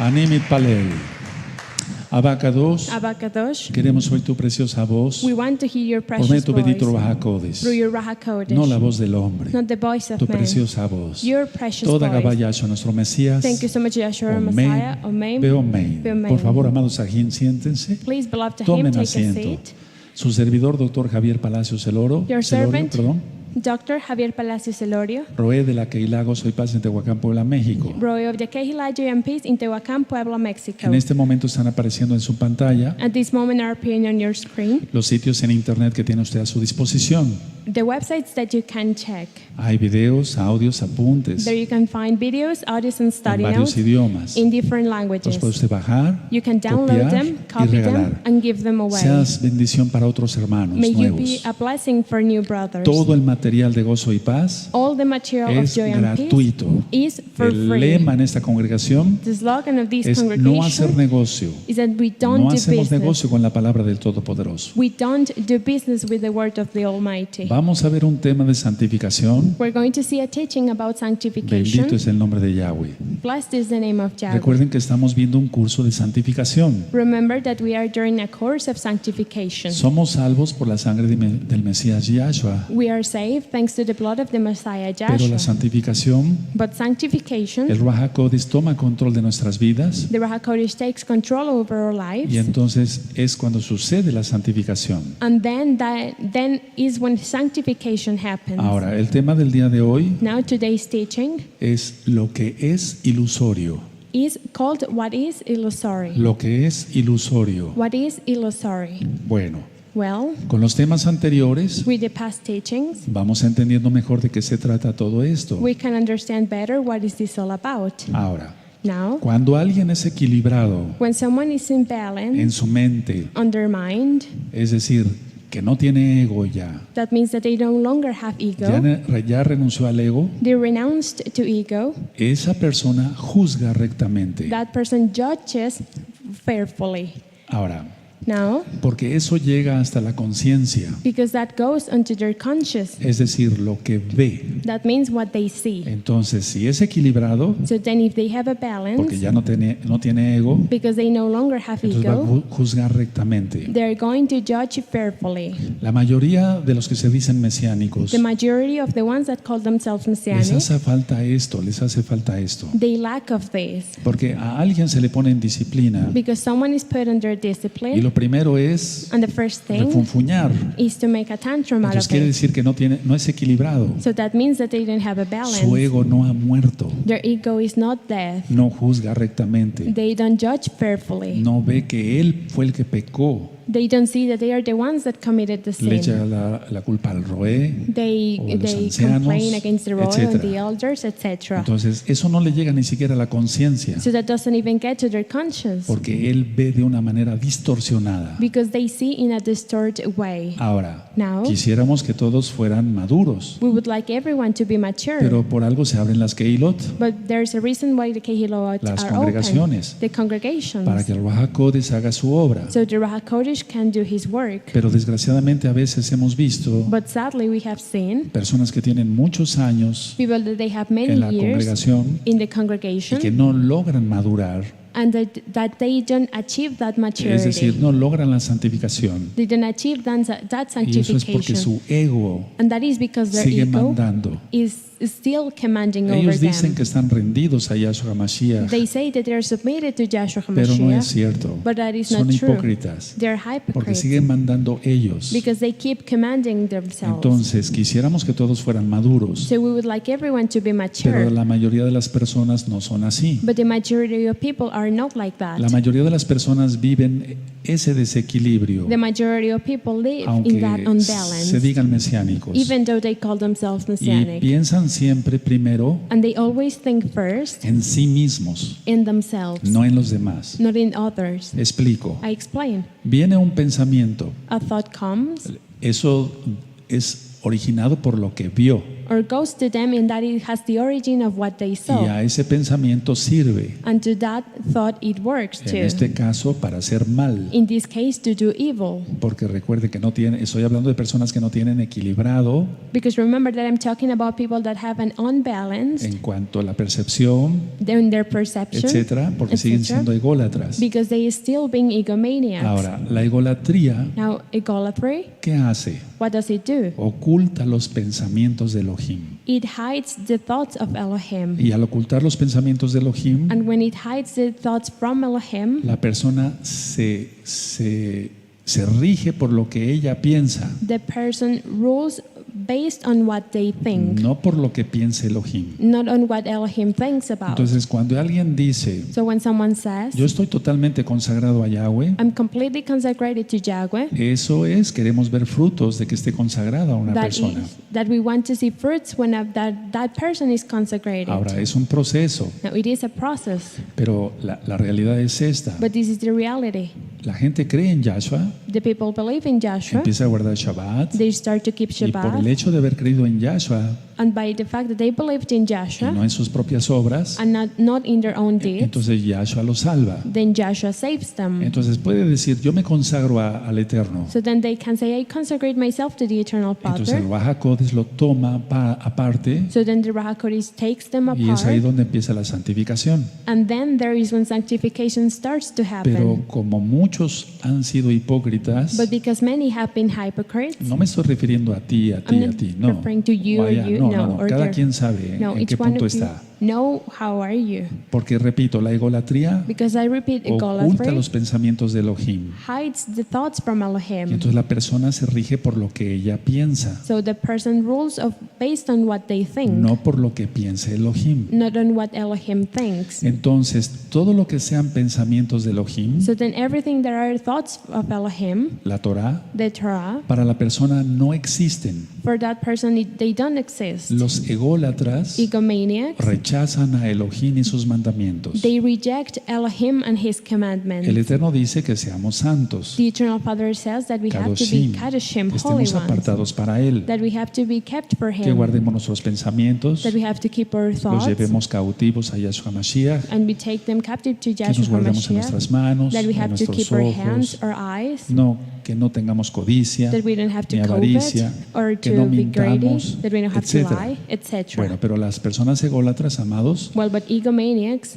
Animit Palel. Abacados. Abacados. Queremos oír tu preciosa voz. We want to hear your Por precious medio de tu bendito voice Ruach HaKodesh. through your Ruach HaKodesh. No la voz del hombre. Not the voice of Tu man. preciosa voz. Your precious Toda voice. Gabayasho, nuestro Mesías. Thank you so much, Yeshua Messiah. Amen. Beomen. Amen. Por favor, amados Sajín, siéntense. Please, beloved to him, Tomen take a asiento. seat. Su servidor, doctor Javier Palacios Celorio, Your servant, perdón, Dr. Javier Palacios Celorio, Roé de la Kehila, Gozo y Paz en Tehuacán, Puebla, México. Roy of the Kehila, Joy and Peace in Tehuacán, Puebla, Mexico. En este momento están apareciendo en su pantalla At this moment are appearing on your screen los sitios en internet que tiene usted a su disposición. the websites that you can check. Hay videos, audios, apuntes There you can find videos, audios, and en study varios notes idiomas. in different Los languages. puede usted bajar, You can download copiar them, y copy them, regalar. and give them away. Seas bendición para otros hermanos May you be nuevos. a blessing for new brothers. Todo el material de Gozo y Paz All the material of es Joy and Peace gratuito. is for El free. lema en esta congregación The slogan of this es no hacer congregation negocio. is that we don't No do hacemos business. negocio con la palabra del Todopoderoso. We don't do business with the word of the Almighty. Vamos a ver un tema de santificación. We're going to see a teaching about sanctification. Bendito es el nombre de Yahweh. Blessed is the name of Yahweh. Recuerden que estamos viendo un curso de santificación. Remember that we are during a course of sanctification. Somos salvos por la sangre del Mesías Yahshua. We are saved thanks to the blood of the Messiah Pero la Joshua. santificación, But sanctification, el Ruach HaKodesh toma control de nuestras vidas the Ruach HaKodesh takes control over our lives. y entonces es cuando sucede la santificación. And then is when sanctification happens. Ahora, el tema del día de hoy Now today's teaching es lo que es ilusorio. is called What is Illusory? Lo que es ilusorio. What is illusory? Bueno, Well, con los temas anteriores with the past teachings, vamos entendiendo mejor de qué se trata todo esto. we can understand better what is this all about. Ahora, Now, cuando alguien es equilibrado when someone is in balance, en su mente, on their mind, es decir, que no tiene ego ya, that means that they no longer have ego. ya renunció al ego, They renounced to ego. esa persona juzga rectamente. That person judges fairfully. Ahora, Now, porque eso llega hasta la conciencia, because that goes onto their conscious. es decir, lo que ve. That means what they see. Entonces, si es equilibrado, So then if they have a porque balance, ya no tiene ego, because they no longer have entonces va a ego, juzgar rectamente. they're going to judge fairfully. La mayoría de los que se dicen mesiánicos, The majority of the ones that call themselves les Messianic, hace falta esto, les hace falta esto. they lack of this. Porque a alguien se le pone en disciplina Because someone is put under y discipline, lo primero es and the first thing refunfuñar. is to make a tantrum out Entonces of quiere it. decir que no es equilibrado. So that means that they don't have a Su balance. ego no ha muerto, Their ego is not dead. no juzga rectamente, They don't judge fairfully. no ve que él fue el que pecó, They don't see that they are the ones that committed the le sin. echa la culpa al roé. They o a los complain ancianos, against the royal and etcétera. the elders, etc. Entonces eso no le llega ni siquiera a la conciencia, So that doesn't even get to their conscience porque él ve de una manera distorsionada. because they see in a distorted way. Ahora, Now, quisiéramos que todos fueran maduros, we would like everyone to be mature. pero por algo se abren las Kehilot, But there's a reason why the Kehilot las are congregaciones, open. The congregations. para que el Ruach HaKodesh haga su obra. So the Ruach HaKodesh can do his work. Pero desgraciadamente a veces hemos visto But sadly we have seen personas que tienen muchos años people that they have many en la years congregación in the y congregation que no logran madurar, and that they don't achieve that maturity. es decir, no logran la santificación. They don't achieve that Y eso es porque sanctification. su ego And that is because their sigue ego mandando. is still commanding over Ellos dicen them. que están rendidos a Yahshua Mashiach, They say that they are submitted to Joshua pero no es HaMashiach, cierto. but that is Son not true. hipócritas They're porque hypocrites siguen mandando ellos. because they keep commanding themselves. Entonces, quisiéramos que todos fueran maduros, So we would like everyone to be pero mature, la mayoría de las personas no son así. but the majority of people are not like that. La mayoría de las personas viven ese desequilibrio, The majority of people live in aunque that se unbalance, digan mesiánicos, even though they call themselves y Messianic. piensan siempre primero And they always think first en sí mismos, in themselves, no en los demás. not in others. Explico. I explain. Viene un pensamiento, A thought comes, eso es originado por lo que vio. or goes to them, and that it has the origin of what they Y saw. a ese pensamiento sirve, And to that thought it works en too. este caso, para hacer mal. In this case, to do evil. Porque recuerde que no tiene, estoy hablando de personas que no tienen equilibrado Because remember that I'm talking about people that have an unbalance en cuanto a la percepción, in their perception, etcétera, porque siguen etcétera, siendo ególatras. because they still being egomaniacs. Ahora, la egolatría, Now, idolatry, ¿qué hace? what does it do? Oculta los pensamientos de Elohim. It hides the thoughts of Elohim. Y al ocultar los pensamientos de Elohim, And when it hides the thoughts from Elohim, la persona se rige por lo que ella piensa, the person rules based on what they think, no por lo que piense Elohim. not on what Elohim thinks about. Entonces, cuando alguien dice, So when someone says, yo estoy totalmente consagrado a Yahweh, I'm completely consecrated to Yahweh, eso es, queremos ver frutos de que esté consagrado a una that persona. is that we want to see fruits when that person is consecrated. Ahora, es un proceso, Now it is a process, pero la realidad es esta. but this is the reality. La gente cree en Yahshua, The people believe in Joshua, empieza a guardar Shabbat, they start to keep y por el Shabbat, hecho de haber creído en Yahshua and by the fact that they believed in y Joshua no en sus propias obras, and not in their own deeds, entonces Yahshua los salva. then Joshua saves them. Entonces puede decir, yo me consagro al Eterno. So then they can say, I consecrate myself to the Eternal Entonces el Father. Ruach HaKodesh lo toma aparte So then the Ruach HaKodesh takes them y es ahí apart, donde empieza la santificación. and then there is when sanctification starts to Pero happen. como muchos han sido hipócritas, But because many have been hypocrites, no me estoy refiriendo a ti, I'm not no. referring to you or Vaya, you, no, or Cada there. quien sabe No, en each qué one punto of you está. know how are you. Porque repito, la egolatría Because I repeat, oculta idolatry los pensamientos de Elohim. hides the thoughts from Y Elohim. entonces la persona se rige por lo que ella piensa, So the person rules based on what they think, no por lo que piense Elohim. not on what Elohim thinks. Entonces, todo lo que sean pensamientos de Elohim, So then everything that are thoughts of Elohim, la Torah, the Torah, para la persona no existen. for that person they don't exist. Los ególatras Egomaniacs, rechazan a Elohim y sus mandamientos. they reject Elohim and His commandments. El Eterno dice que seamos santos, The Eternal Father says that we have to be Kadoshim, Kadoshim, que holy estemos ones, apartados para Él, that we have to be kept for que Him, guardemos nuestros pensamientos, that we have to keep our los thoughts, llevemos cautivos a Yahshua Mashiach, and we take them captive to que nos Yahshua guardemos en HaMashiach, nuestras manos, that we en have to nuestros keep our hands, ojos, our eyes, que no tengamos codicia, that we don't have to ni covet avaricia, or que to no be greedy, mintamos, that we don't have to etcétera. lie, etc. Bueno, pero las personas ególatras, amados But egomaniacs,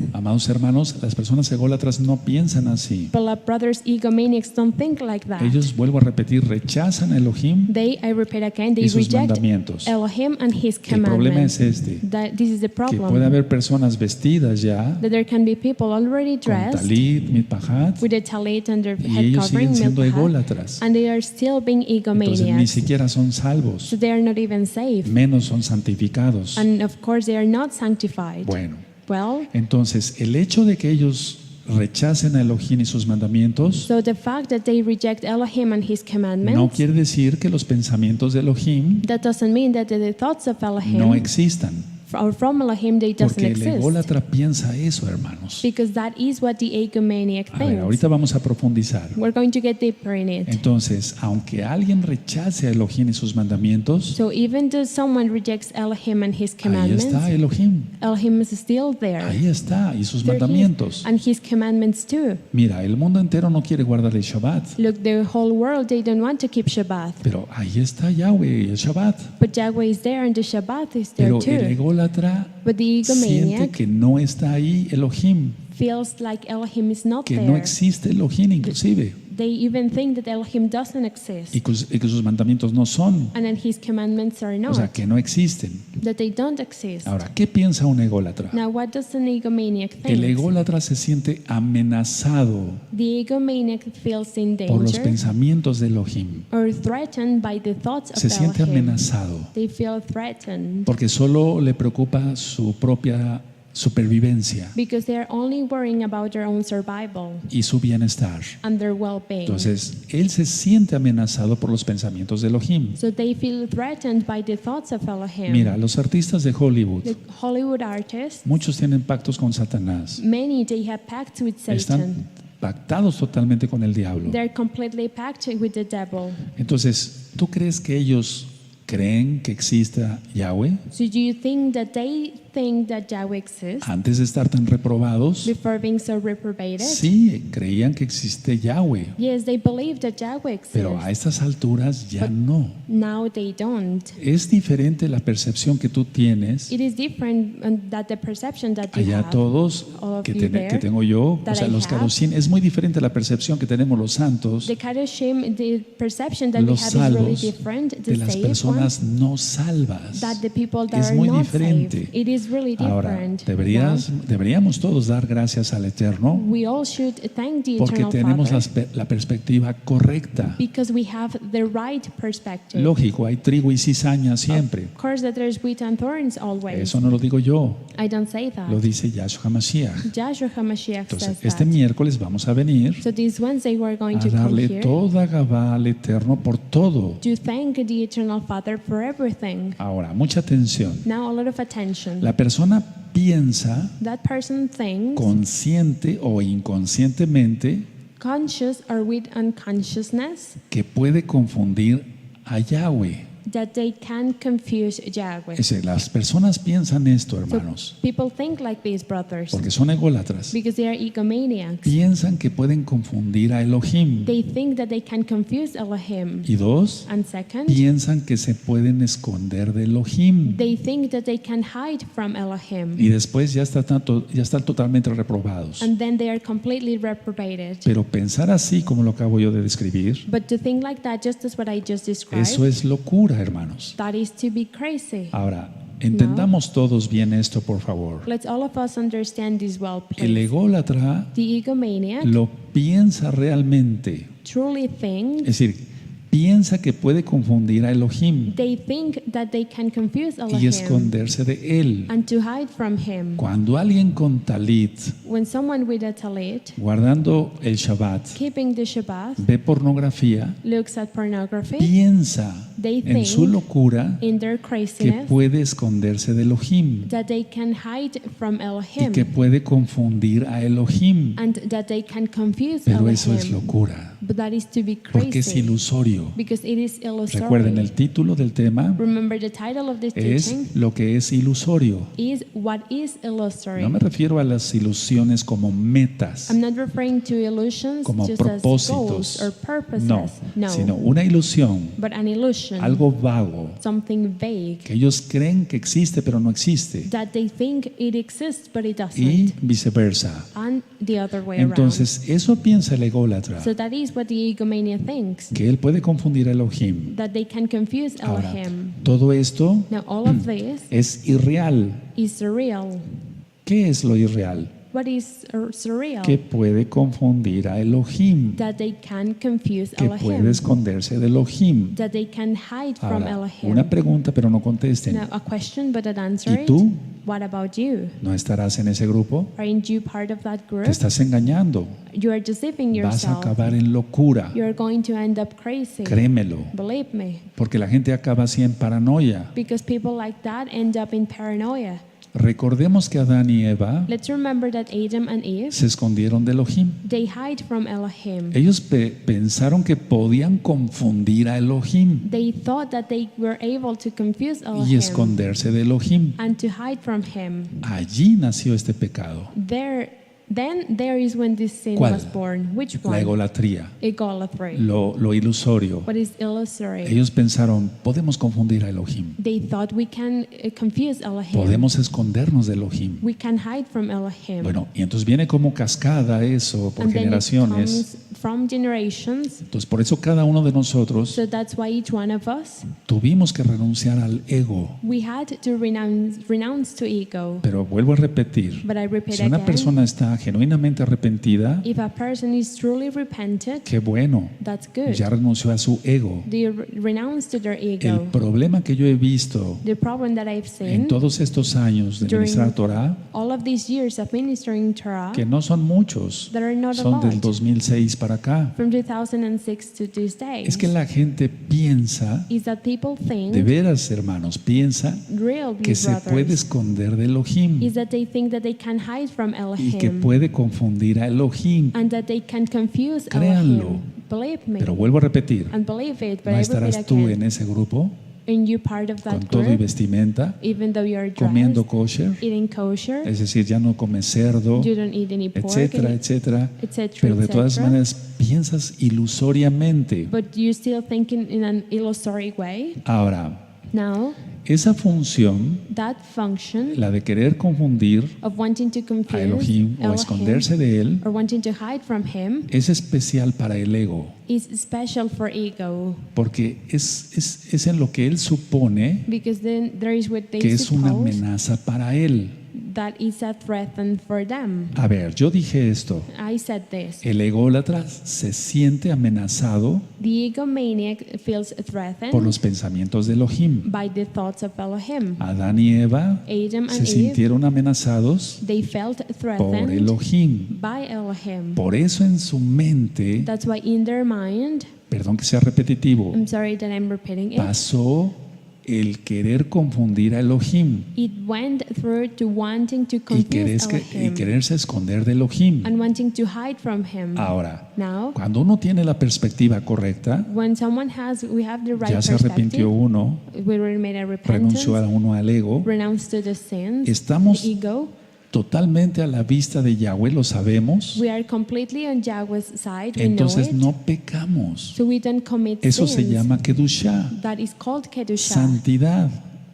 hermanos, las personas ególatras no piensan así. beloved brothers, egomaniacs don't think like that. Ellos, vuelvo a repetir, rechazan a Elohim I repeat again, they y sus reject mandamientos. Elohim and His El problema commandments. es este, That this is the que puede problem. haber personas vestidas ya That there can be people already con dressed talit, mitpahat, with a talit and their y head ellos covering, siguen siendo milpahat, ególatras. and they are still being Entonces ni egomaniacs. siquiera son salvos, So they are not even saved. menos son santificados. And of course, they are not sanctified. Bueno, Well, entonces el hecho de que ellos rechacen a Elohim y sus mandamientos so the fact that they reject Elohim and His no commandments, quiere decir que los pensamientos de Elohim that doesn't mean that the thoughts of Elohim no existan. or from Elohim they doesn't Porque el exist. ególatra piensa eso, hermanos. Because that is what the egomaniac A ver, thinks. ahorita vamos a profundizar. We're going to get deeper in it. Entonces, aunque alguien rechace a Elohim y sus mandamientos, So even though someone rejects Elohim and His ahí commandments, está Elohim. Elohim is still there. Ahí está, y sus They're mandamientos. His, and His commandments too. Mira, el mundo entero no quiere guardar el Shabbat, Look, the whole world, they don't want to keep Shabbat. pero ahí está Yahweh, el Shabbat. But Yahweh is there and the Shabbat is there Pero el too. ególatra But the siente egomaniac que no está ahí Elohim, feels like Elohim is not que no there. existe Elohim inclusive, They even think that Elohim doesn't exist. y que sus mandamientos no son, And then His commandments are o not. sea, que no existen. That they don't exist. Ahora, ¿qué piensa un ególatra? Now, what does an egomaniac think? El ególatra se siente amenazado The egomaniac feels in por los danger pensamientos de Elohim. or threatened by the thoughts of Se siente Elohim. amenazado They feel threatened porque solo le preocupa su propia supervivencia because they are only worrying about their own survival y su bienestar. and their well-being. Entonces, él se siente amenazado por los pensamientos de Elohim. So they feel threatened by the thoughts of Elohim. Mira, los artistas de Hollywood, The Hollywood artists, muchos tienen pactos con Satanás. many they have pacts with Satan. Están pactados totalmente con el diablo. They're completely packed with the devil. Entonces, ¿tú crees que ellos creen que exista Yahweh So do you think that they think that Yahweh exists antes de estar tan reprobados? before being so reprobated? Sí, creían que existe Yahweh, Yes, they believe that Yahweh exists. pero a estas alturas ya no. Now they don't. Es diferente la percepción que tú tienes. It is different that the perception that you Allá have. todos all of que, you there que tengo yo, that o sea, I los have. caducín, es muy diferente la percepción que tenemos los santos, The kadoshim, the perception that we los have is really salvos, different. The de las saved personas ones, no salvas. that the people that Es are muy not diferente. saved. It is really Ahora, different. deberíamos todos dar gracias al Eterno Now, we all should thank the porque Eternal tenemos Father la perspectiva correcta. because we have the right perspective. Lógico, hay trigo y cizaña siempre. Of course that there's wheat and thorns always. Eso no lo digo yo, I don't say that. lo dice Yahshua HaMashiach. Joshua HaMashiach Entonces, says este that. miércoles vamos a venir So this Wednesday we're going a to come darle here toda Gabá al Eterno por todo. to thank the Eternal Father for everything. Ahora, mucha atención. Now a lot of attention. La persona piensa, That person thinks, consciente o inconscientemente, conscious or with unconsciousness, que puede confundir a Yahweh. that they can confuse Yahweh. Es decir, las personas piensan esto, So hermanos, people think like these, brothers, porque son ególatras. because they are egomaniacs. Piensan que pueden confundir a Elohim. They think that they can confuse Elohim. Y dos, And second, piensan que se pueden esconder de Elohim. they think that they can hide from Elohim. Y después ya están totalmente reprobados. And then they are completely reprobated. Pero pensar así, como lo acabo yo de describir, But to think like that, just as what I just described, eso es locura, hermanos. that is to be crazy. Ahora, entendamos todos bien esto, por favor. Let's all of us understand this well, El please. ególatra The egomaniac lo piensa realmente. truly thinks, Es decir, piensa que puede confundir a Elohim they think that they can confuse y Elohim esconderse de él. and to hide from him. Cuando alguien con talit, When someone with a talit, guardando el Shabat, keeping the Shabbat, ve pornografía, looks at pornography, piensa they en su think locura in their que craziness puede esconderse de Elohim that they can hide from y Elohim que puede confundir a Elohim. and that they can confuse Pero eso es Elohim. locura, But that is to be porque es crazy ilusorio. because it is Recuerden, el illusory. título del tema Remember the title of this es teaching lo que es ilusorio. is what is illusory. No me refiero a las ilusiones como metas, I'm not referring to illusions como just as propósitos. goals or purposes. No, sino una ilusión, But an illusion, algo vago, something vague, que ellos creen que existe pero no existe, that they think it exists but it doesn't, y viceversa. and the other way Entonces, eso piensa el ególatra, around. So that is what the egomania thinks, que él puede confundir a Elohim. that they can confuse Ahora, Elohim. todo esto Now all of this es irreal. is surreal. ¿Qué es lo irreal? What is surreal? Que puede confundir a Elohim, That they can confuse que puede Elohim. esconderse de Elohim. That they can hide from Ahora, Elohim. una pregunta, pero no contesten. Now a question but an answer. ¿Y tú? What about you? ¿No estarás en ese grupo? Aren't you part of that group? Te estás engañando. You are deceiving Vas a yourself. acabar en locura. You're going to end up crazy. Créemelo. Believe me. Porque la gente acaba así en paranoia. Because people like that end up in paranoia. Recordemos que Adán y Eva Let's remember that Adam and Eve, se escondieron de Elohim. they hide from Elohim. Ellos pensaron que podían confundir a Elohim They thought that they were able to confuse y Elohim esconderse de Elohim. and to hide from him. Allí nació este pecado, Then there is when this sin ¿Cuál? was born. Which la one? egolatría, Idolatry. lo ilusorio. What is illusory? Ellos pensaron, podemos confundir a Elohim, They thought we can confuse Elohim. podemos escondernos de Elohim. We can hide from Elohim. Bueno, y entonces viene como cascada eso por And then it generaciones. comes from generations. Entonces por eso cada uno de nosotros So that's why each one of us, tuvimos que renunciar al ego. we had to renounce to ego. Pero vuelvo a repetir, But I repeat si una again, persona está genuinamente arrepentida, if a person is truly repented, qué bueno, that's good. ya renunció a su ego. They renounce to their El ego. problema que yo he visto The problem that I've en seen todos estos años de during ministrar Torah, all of these years of ministering Torah, que no son muchos, that are not a son del lot, 2006 para acá, from 2006 to these days, es que la gente piensa, is that people de think, veras hermanos, piensa really que se puede brothers, esconder de Elohim is that they think that they can hide from y que Elohim puede confundir a Elohim. and that they can confuse Créanlo. Elohim. Believe me. Pero vuelvo a repetir, And believe it, but ¿no I repeat estarás tú again. en ese grupo? and you're part of con that todo y group, vestimenta, even though you're comiendo dressed, kosher, eating kosher, es decir, ya no comes cerdo, you don't eat any pork, etcétera, any- etcétera, etc., pero de todas etc. maneras piensas ilusoriamente. But you're still thinking in an illusory way. Ahora, Now, esa función, that function la de querer confundir of wanting to a confuse Elohim o esconderse de él, or wanting to hide from him es especial para el ego, is special for ego, porque es en lo que él supone because then there is what they que es una suppose amenaza para él. that is a threat for them. A ver, yo dije esto, I said this. el ególatra se siente amenazado The egomaniac feels por threatened los pensamientos de Elohim. by the thoughts of Elohim. Adán y Eva Adam se and Eve, sintieron amenazados they felt por threatened Elohim. by Elohim. Por eso en su mente, That's why in their mind, perdón que sea repetitivo, I'm sorry that I'm repeating it, pasó el querer confundir a Elohim it went through to wanting to y confuse Elohim quererse esconder de Elohim. and wanting to hide from him. Ahora, Now, cuando uno tiene la perspectiva correcta, when we have the right ya se arrepintió perspective, uno, we made a repentance, renunció a uno al ego, renounced to the sins, estamos the ego. totalmente a la vista de Yahweh, lo sabemos, We are completely on Yahweh's side. We know entonces it. no pecamos. So we don't commit Eso se sins. llama Kedushá, That is called Kedusha, santidad.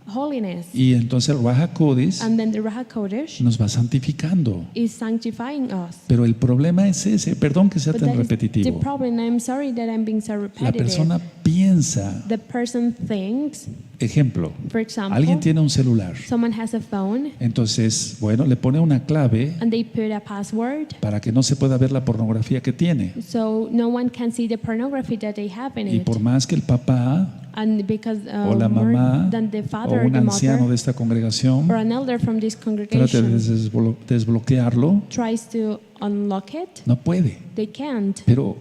holiness. Y entonces el Ruach HaKodesh And then the Ruach HaKodesh nos va santificando. is sanctifying us. Pero el problema es ese, perdón que sea But tan that is the repetitivo. problem. I'm sorry that I'm being so La repetitive. persona piensa, The person thinks, ejemplo, for example, alguien tiene un celular, someone has a phone entonces, bueno, le pone una clave and they put a password para que no se pueda ver la pornografía que tiene. so no one can see the pornography that they have in Y it. por más que el papá And because o la more mamá than the o father or un the anciano de mother esta congregación or an elder from this trate de congregation desbloquearlo, tries to unlock it, no puede. they can't. Pero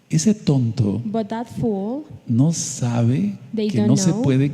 ese tonto But that fool, no sabe They que don't no se know puede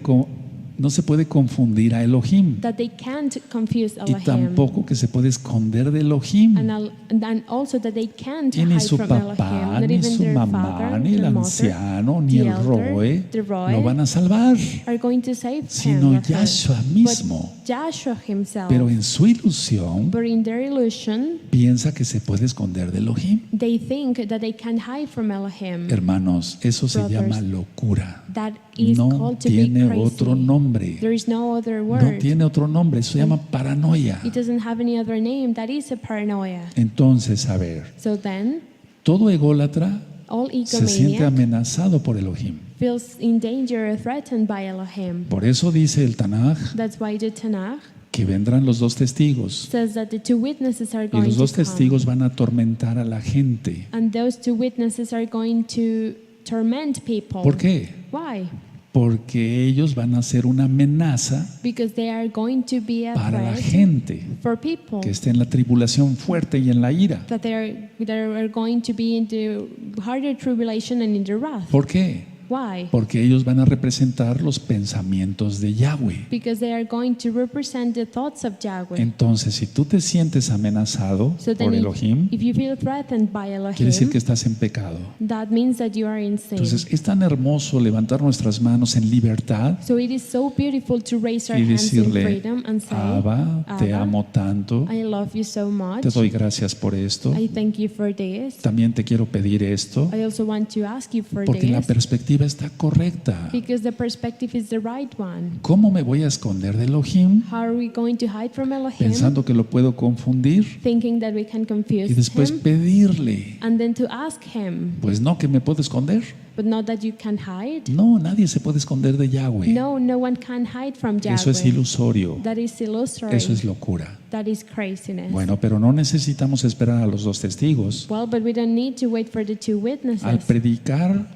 no se puede confundir a Elohim that they can't confuse y Elohim, tampoco que se puede esconder de Elohim. and also that they can't Y ni hide su from papá, Elohim, not ni even su their mamá, father, ni el their mother, anciano, ni the el elder, roe the roe, lo van a salvar, are going to save sino him or her. Yahshua mismo. But Joshua himself, Pero en su ilusión but in their illusion, piensa que se puede esconder de Elohim. they think that they can hide from Elohim. Hermanos, eso se Brothers, llama locura. That is No called to be tiene crazy. otro nombre. There is no other No word. tiene otro nombre. Eso se llama paranoia. It doesn't have any other name. That is a paranoia. Entonces, a ver, So then, todo ególatra all se siente egomaniac amenazado por Elohim. feels in danger or threatened by Elohim. Por eso dice el Tanaj That's why the Tanakh que vendrán los dos testigos. says that the two witnesses are Y going los dos to come. testigos van a atormentar a la gente. And those two witnesses are going to torment people. ¿Por qué? Why? Porque ellos van a ser una amenaza Because they are going to be a para la threat gente for people. que esté en la tribulación fuerte y en la ira. That they are going to be in the harder tribulation and in the wrath. ¿Por qué? Why? Porque ellos van a representar los pensamientos de Yahweh. Because they are going to represent the thoughts of Yahweh. Entonces, si tú te sientes amenazado So then por Elohim, if you feel threatened by quiere decir Elohim, que estás en pecado. that means that you are in sin. Entonces, es tan hermoso levantar nuestras manos en libertad So it is so beautiful to raise our y hands in decirle, freedom and say, Abba, te Abba, amo tanto, I love you so much. te doy gracias por esto, I thank you for this. también te quiero pedir esto, I also want to ask you for porque la this perspectiva está correcta. because the perspective is the right one. ¿Cómo me voy a esconder de Elohim How are we going to hide from Elohim, pensando que lo puedo confundir thinking that we can confuse y después him, pedirle? and then to ask him, Pues no, que me puedo esconder. but not that you can hide? No, nadie se puede esconder de Yahweh. No one can hide from Yahweh. Eso es ilusorio. That is illusory. Eso es locura. That is craziness. Bueno, pero no necesitamos esperar a los dos testigos. Well, but we don't need to wait for the two witnesses. Al predicar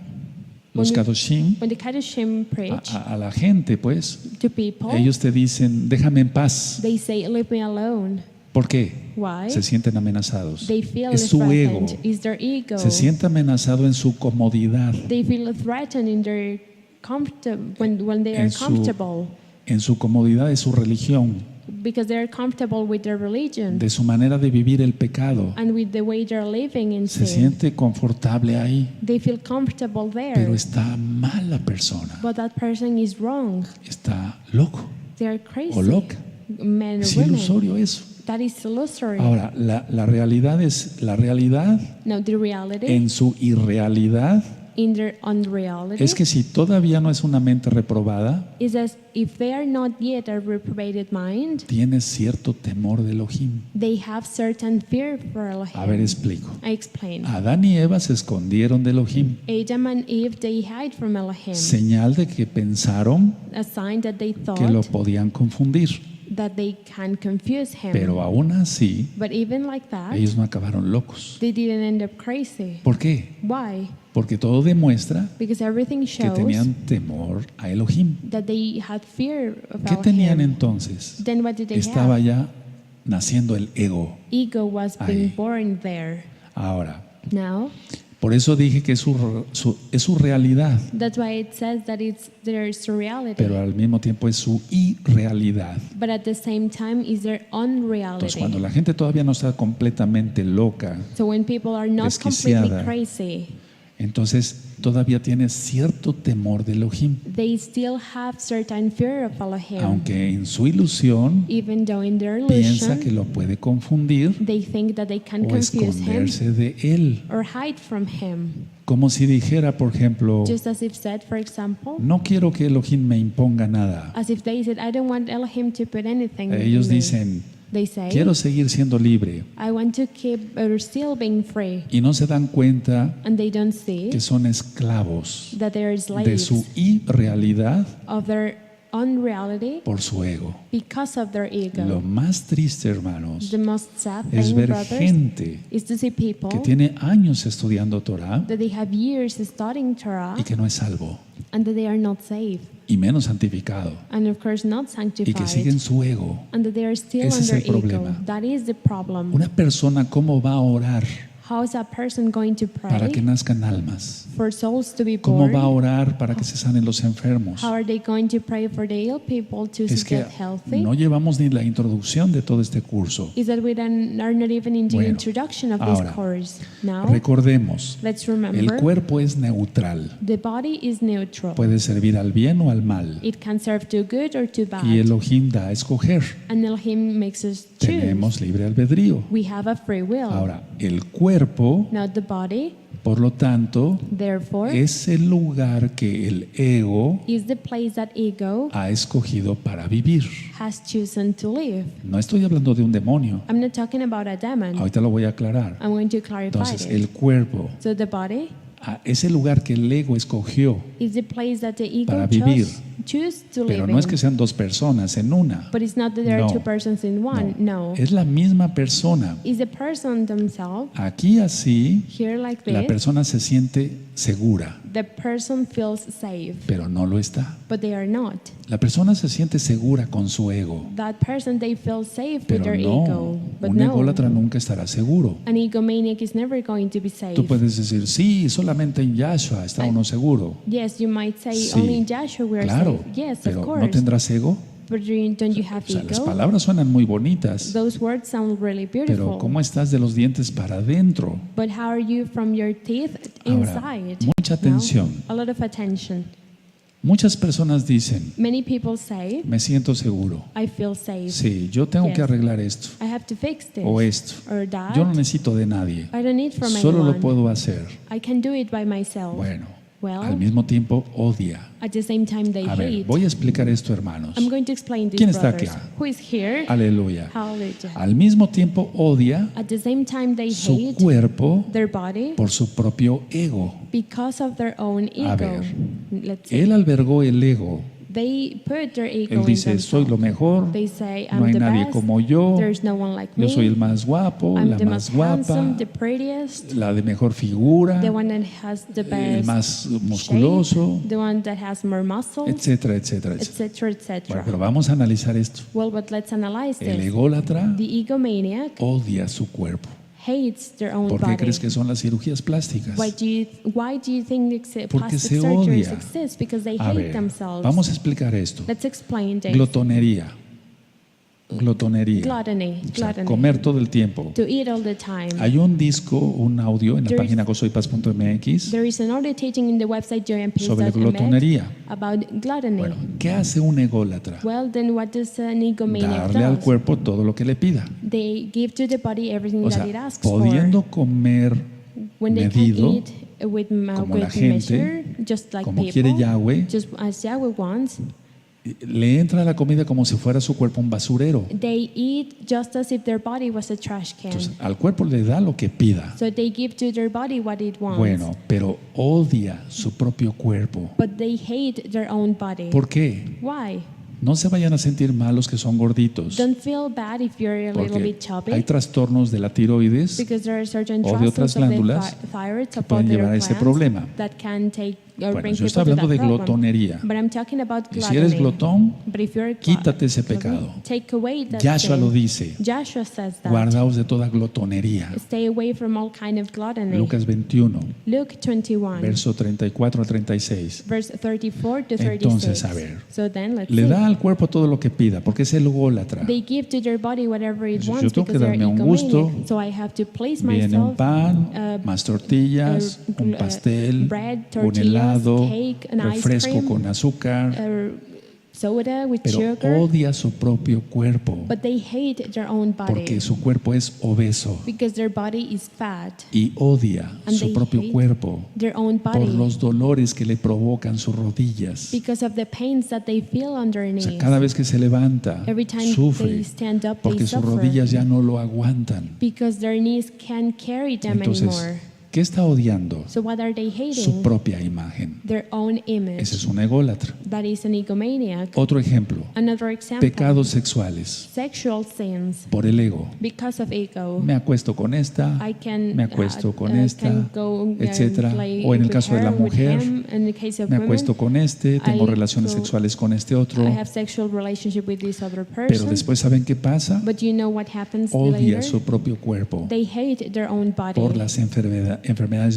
los Kadoshim When the Kadoshim preach a la gente, pues, to people, ellos te dicen, déjame en paz. they say, leave me alone. ¿Por qué? Why? Se sienten amenazados. They feel Es su ego. threatened. It's their ego. Se siente amenazado en su comodidad, They feel threatened in their when they are En su- comfortable. en su comodidad de su religión. because they're comfortable with their religion de su manera de vivir el pecado. and with the way they're living in Se sin. siente confortable ahí, They feel comfortable there, pero está mal la persona. but that person is wrong. Está loco They are crazy. o loca. Men or Es women. ilusorio eso. That is illusory. Ahora, la realidad es la realidad Now the reality en su irrealidad. in their unreality Es que si todavía no es una mente reprobada, is as if they are not yet a reprobated mind, tiene cierto temor de Elohim. they have certain fear for A ver, Elohim. explico. I explain. Adán y Eva se escondieron de Elohim, Adam and Eve, they hide from Elohim. señal de que pensaron A sign that they que lo thought podían confundir. that they can confuse him. Pero aún así, But even like that, ellos no acabaron locos. they didn't end up crazy. ¿Por qué? Why? Porque todo demuestra Because everything que shows tenían temor a Elohim. that they had fear of ¿Qué tenían Elohim. entonces? Then what did they Estaba have? ya naciendo el ego. Ego was Ahí. being born there. Ahora, Now, por eso dije que es su realidad, that's why it says that it's there's reality. pero al mismo tiempo es su irrealidad. But at the same time, is their Entonces, unreality. cuando la gente todavía no está completamente loca, So when people are not completely desquiciada, crazy, entonces todavía tiene cierto temor de Elohim, they still have certain fear of Elohim. aunque en su ilusión Even though in their piensa que illusion, lo puede confundir they think that they can o confuse him esconderse de él. or hide from him. Como si dijera, por ejemplo, Just as if said, for example, no quiero que Elohim me imponga nada. as if they said, I don't want Elohim to put anything Ellos in me. dicen, They say, quiero seguir siendo libre. I want to keep or still being free. Y no se dan cuenta And they don't see que son esclavos that they are de slaves su irrealidad of their unreality por su ego. because of their ego. Lo más triste, hermanos, The most sad es thing, ver brothers, gente is to see people que tiene años estudiando Torah that they have years studying Torah y que no es salvo, and that they are not saved, y menos santificado, and of course not y que sanctified, siguen su ego. and that they are still Ese es under el problema. ego. That is the problem. Una persona, ¿cómo va a orar How is a person going to para pray que nazcan almas? for souls to be ¿Cómo va a born? orar para que se sanen los enfermos? How are they going to pray for the ill people to Es que get healthy? no llevamos ni la introducción de todo este curso. Is that we are not even in the Bueno, introduction of ahora, this course. Now, Recordemos, let's el remember, cuerpo es neutral. the body is neutral. Puede servir al bien o al mal. It can serve to good or to bad. Y Elohim da a escoger. And Elohim makes us choose. Tenemos libre albedrío. We have a free will. Ahora, el cuerpo, Now the body, por lo tanto, therefore, es el lugar que el ego is the place that ego ha escogido para vivir. has chosen to live. No estoy hablando de un demonio. I'm not talking about a demon. Ahorita lo voy a aclarar. I'm going to clarify Entonces, it. el cuerpo So the body es el lugar que el ego escogió, is the place that the ego para vivir. choose to pero live no es in. que sean dos personas en una. But it's not that there are No. two persons in one. No. Es la misma persona. It's the person themselves. Aquí así, Here like la this, persona se siente segura, the person feels safe, pero no lo está. but they are not. La persona se siente segura con su ego, That person, they feel safe with pero their no, ego. But un no, ególatra nunca estará seguro. an egomaniac is never going to be safe. Tú puedes decir, sí, solamente en Yahshua está uno seguro. Yes, you might say Sí, only in Joshua we are claro, safe. Yes, pero of ¿no course. tendrás ego? But don't you have O sea, las ego? palabras suenan muy bonitas, Those words sound really pero beautiful. ¿cómo estás de los dientes para adentro? But how are you from your teeth Ahora, inside? mucha Now, atención. a lot of attention. Muchas personas dicen, Many people say, me siento seguro. I feel safe. Sí, yo tengo Yes. que arreglar esto I have to fix this o esto. or that. Yo no necesito de nadie, I don't need from solo lo anyone. puedo hacer. I can do it by myself. Bueno, Well, al mismo tiempo odia. at the same time they A ver, hate. voy a explicar esto, hermanos. I'm going to explain this, ¿Quién está brothers. acá? Who is here? Aleluya. Hallelujah. Al mismo tiempo odia At the same time they su hate cuerpo their body por su propio ego. because of their own ego. A ver, Let's say. Él albergó el ego. They put their ego Él in dice, soy lo themselves. mejor, They say, no I'm hay the nadie best. como yo, There's no one like me. yo soy el más guapo, I'm la the más most guapa, handsome, the prettiest, la de mejor figura, the one that has the el best más musculoso, shape, the one that has more muscles, etcétera, etcétera, etcétera. etc., etc. Bueno, pero vamos a analizar esto. Well, but let's analyze El this. ególatra The egomaniac odia su cuerpo. hates their own ¿Por qué body. crees que son las cirugías plásticas? Why do you think Porque plastic se surgeries odia. exist? Because they A hate ver, themselves. vamos a explicar esto. Let's explain this. Glotonería. glotonería. gluttony. O sea, Gluttony. comer todo el tiempo. To eat all the time. Hay un disco, un audio en la There is- página gozoypaz.mx There is another teaching in the website sobre joyandpeace.mx glotonería. about gluttony. Bueno, ¿qué hace un ególatra? Well, then what does an egomaniac Darle al do? cuerpo todo lo que le pida. They give to the body everything O that it sea, asks pudiendo comer for. When they medido, can eat with como la good gente, measure, just like como people, quiere Yahweh, just as Yahweh wants, le entra la comida como si fuera su cuerpo un basurero. they eat just as if their body was a trash can. Entonces, al cuerpo le da lo que pida. So they give to their body what it wants. Bueno, pero odia su propio cuerpo. But they hate their own body. ¿Por qué? Why? No se vayan a sentir mal los que son gorditos, Don't feel bad if you're a little porque bit chubby. hay trastornos de la tiroides Because there are certain o de otras tracts of the glándulas thyroid que of pueden other llevar a ese glands problema. that can take or Bueno, bring yo estoy people to hablando de that problem. glotonería. But I'm talking about Y si eres gluttony. glotón, But if you're quítate ese glutton, pecado. take away that Yahshua sin. lo dice. Joshua says that. Guardaos de toda glotonería. Stay away from all kind of gluttony. Lucas 21, Luke 21, verso 34 al 36. verse 34 to 36. Entonces, a ver, So then let's Le see. da al cuerpo todo lo que pida, porque es el ególatra. They give to their body whatever it Yo wants tengo que because they're darme un gusto. egomaniac. So I have to place Viene un myself pan, más tortillas, un pastel, bread, un tortillas, helado, cake, an ice refresco cream, con azúcar, soda with pero sugar. odia su propio cuerpo, But they hate their own body porque su cuerpo es obeso because their body is fat. y odia And su they propio hate cuerpo their own por body los dolores que le provocan sus rodillas. because of the pains that they feel O underneath. sea, cada vez que se levanta, Every time they sufre, stand up, they porque sus suffer rodillas ya no lo aguantan. because their knees can't carry them Entonces, anymore. ¿qué está odiando? So what are they Su hating? propia imagen. Their own image. Ese es un ególatra. That is an egomaniac. Otro ejemplo, Another example. pecados sexuales Sexual sins por el ego. because of ego. Me acuesto con esta, I can me acuesto con can esta, go and etcétera. play O en el with caso de la her, with mujer, him. In the case of me women, acuesto con este, tengo I relaciones go- sexuales con este otro, I have sexual relationship with this other pero person. después ¿saben qué pasa? But you know what happens Odia later? su propio cuerpo They hate their own body por las enfermedades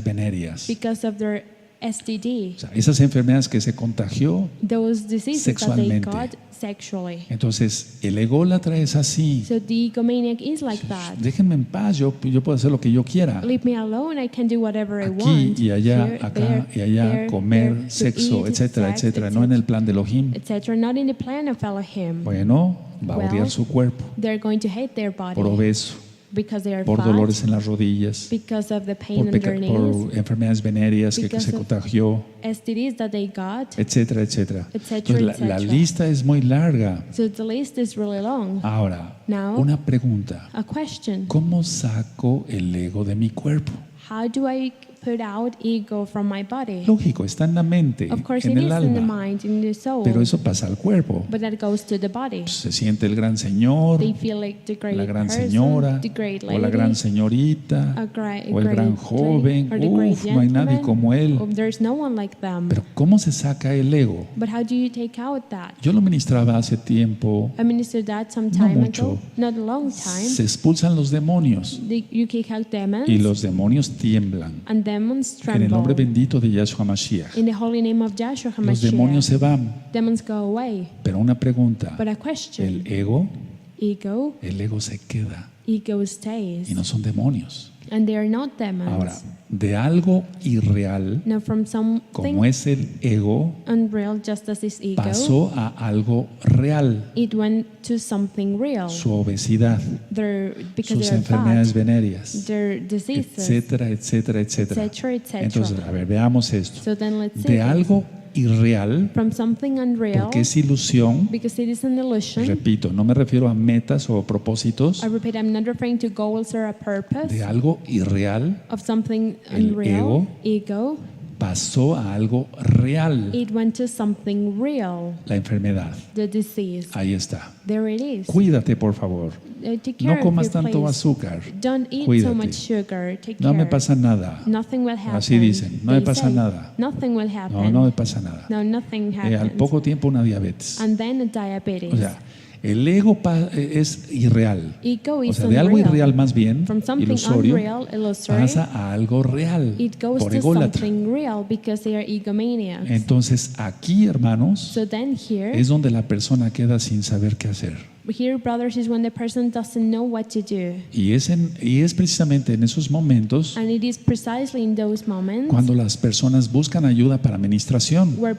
venéreas. because of their STD. O sea, esas enfermedades que se contagió. Those diseases that they Sexualmente. got sexually. Entonces, el ególatra es así. So the egomaniac is like that. Déjenme en paz, yo puedo hacer lo que yo quiera. Leave me alone, I can do whatever I Aquí want. y allá, Here, acá there, y allá, there, comer, there, to sexo, eat, etcétera, sex, etcétera. No en el plan de Elohim. etc. Not in the plan of Elohim. Bueno, va a Well, odiar su cuerpo They're going to hate their body por obeso, because they are por fat, dolores en las rodillas, because of the pain por, in their knees, por enfermedades venéreas que because se of contagió, STDs that they got, etcétera, etcétera. etcétera, Entonces, la etcétera. lista es muy larga. So the list is really long. Ahora, Now, una pregunta. a question. ¿Cómo saco el ego de mi cuerpo? How do I put out ego from my body? Lógico, está en la mente, Of course en it el is in the alma, mind, in the soul, pero eso pasa al cuerpo. but that goes to the body. Se siente el gran señor, They feel like the great la gran person, señora, the great o lady, la gran señorita, a o el gran great joven. lady, or the great Uf, no hay nadie gentleman. como él. Oh, there's no one like them. Pero ¿cómo se saca el ego? But how do you take out that? Yo lo ministraba hace tiempo. I ministered that some time mucho. ago, not a long time. Se expulsan los demonios You kick out demons, y los demonios tiemblan. and demons En el nombre tremble. bendito de Yahshua Mashiach. In the holy name of Joshua Los demonios se HaMashiach, van. demons go away. Pero una pregunta, But a question, el ego se queda ego stays, y no son demonios. and they are not demons. Ahora, de algo irreal, Now from something como es el ego, unreal, just as is ego, pasó a algo real. it went to something real. Su obesidad, Because sus they are enfermedades fat, venéreas, their diseases, etcétera, etcétera, etcétera. etc., etc. Entonces, a ver, veamos esto. So then let's see De this. algo irreal, From something unreal, porque es ilusión. because it is an illusion. Repito, no me refiero a metas o propósitos. I repeat, I'm not referring to goals or a purpose. De algo irreal Of something El unreal, ego, pasó a algo real. it went to something real, La enfermedad. the disease. Ahí está. There it is. Cuídate, por favor. Take care No comas of your tanto place. azúcar. Don't eat Cuídate. so much sugar. Take No me care. pasa nada. Nothing will happen. Así dicen, no me They pasa say, nada. Nothing will No, happen. no me pasa nada. No, nothing Al happens. poco tiempo una diabetes. And then a diabetes. O sea, el ego es irreal. Ego O is sea, de algo unreal. irreal más bien, From something ilusorio, unreal, illusory, pasa a algo real it goes por to ególatra. something real because they are egomaniacs. Entonces, aquí, hermanos, So then here, es donde la persona queda sin saber qué hacer. Here, brothers, is when the person doesn't know what to do. Y es precisamente en esos momentos And it is precisely in those moments cuando las personas buscan ayuda para administración. when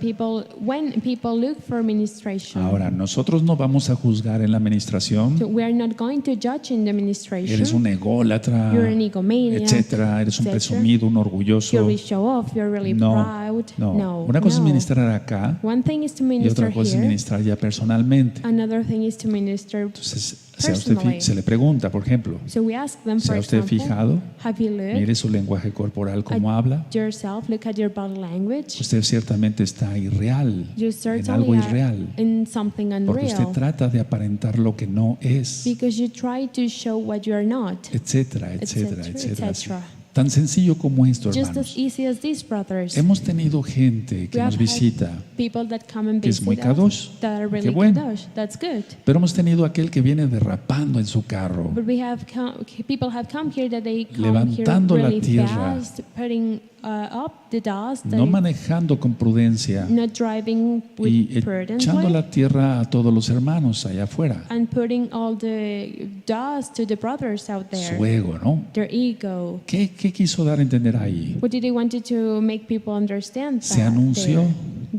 people look for ministration. Ahora, nosotros no vamos a juzgar en la administración. So we are not going to judge in the administration. Eres un ególatra, You're an egomaniac, etcétera. Eres un etc. presumido, un You orgulloso. really show off. You're really No, proud. no. Una cosa es ministrar acá One thing is to y minister otra cosa es here. ministrar ya personalmente. Another thing is to minister Entonces, sea usted personally. se le pregunta, por ejemplo, So we ask them, ¿se for ha usted example, fijado? have you looked Mire su lenguaje corporal, cómo habla. yourself? Look at your body language. Usted ciertamente está irreal, You en certainly algo are irreal, in something porque usted unreal. trata de aparentar lo que no es, Because you try to show what you are not. etcétera, etcétera, Etcétera, etcétera. etcétera. Tan sencillo como esto, Just as hermanos. easy as these, brothers. Hemos tenido gente que We nos have had visita, people that come and que es visit muy kadosh. us that are Qué really bueno. kadosh. That's good. pero hemos tenido aquel que viene derrapando en su carro, But we have people have come here that they come Levantando here la really tierra. fast, putting up the dust, no manejando con prudencia not driving with y echando prudently, la tierra a todos los hermanos allá afuera. and putting all the dust to the brothers out there. Su ego, ¿no? Their ego. ¿Qué quiso dar a entender ahí? What did they want to make people understand? Se that anunció.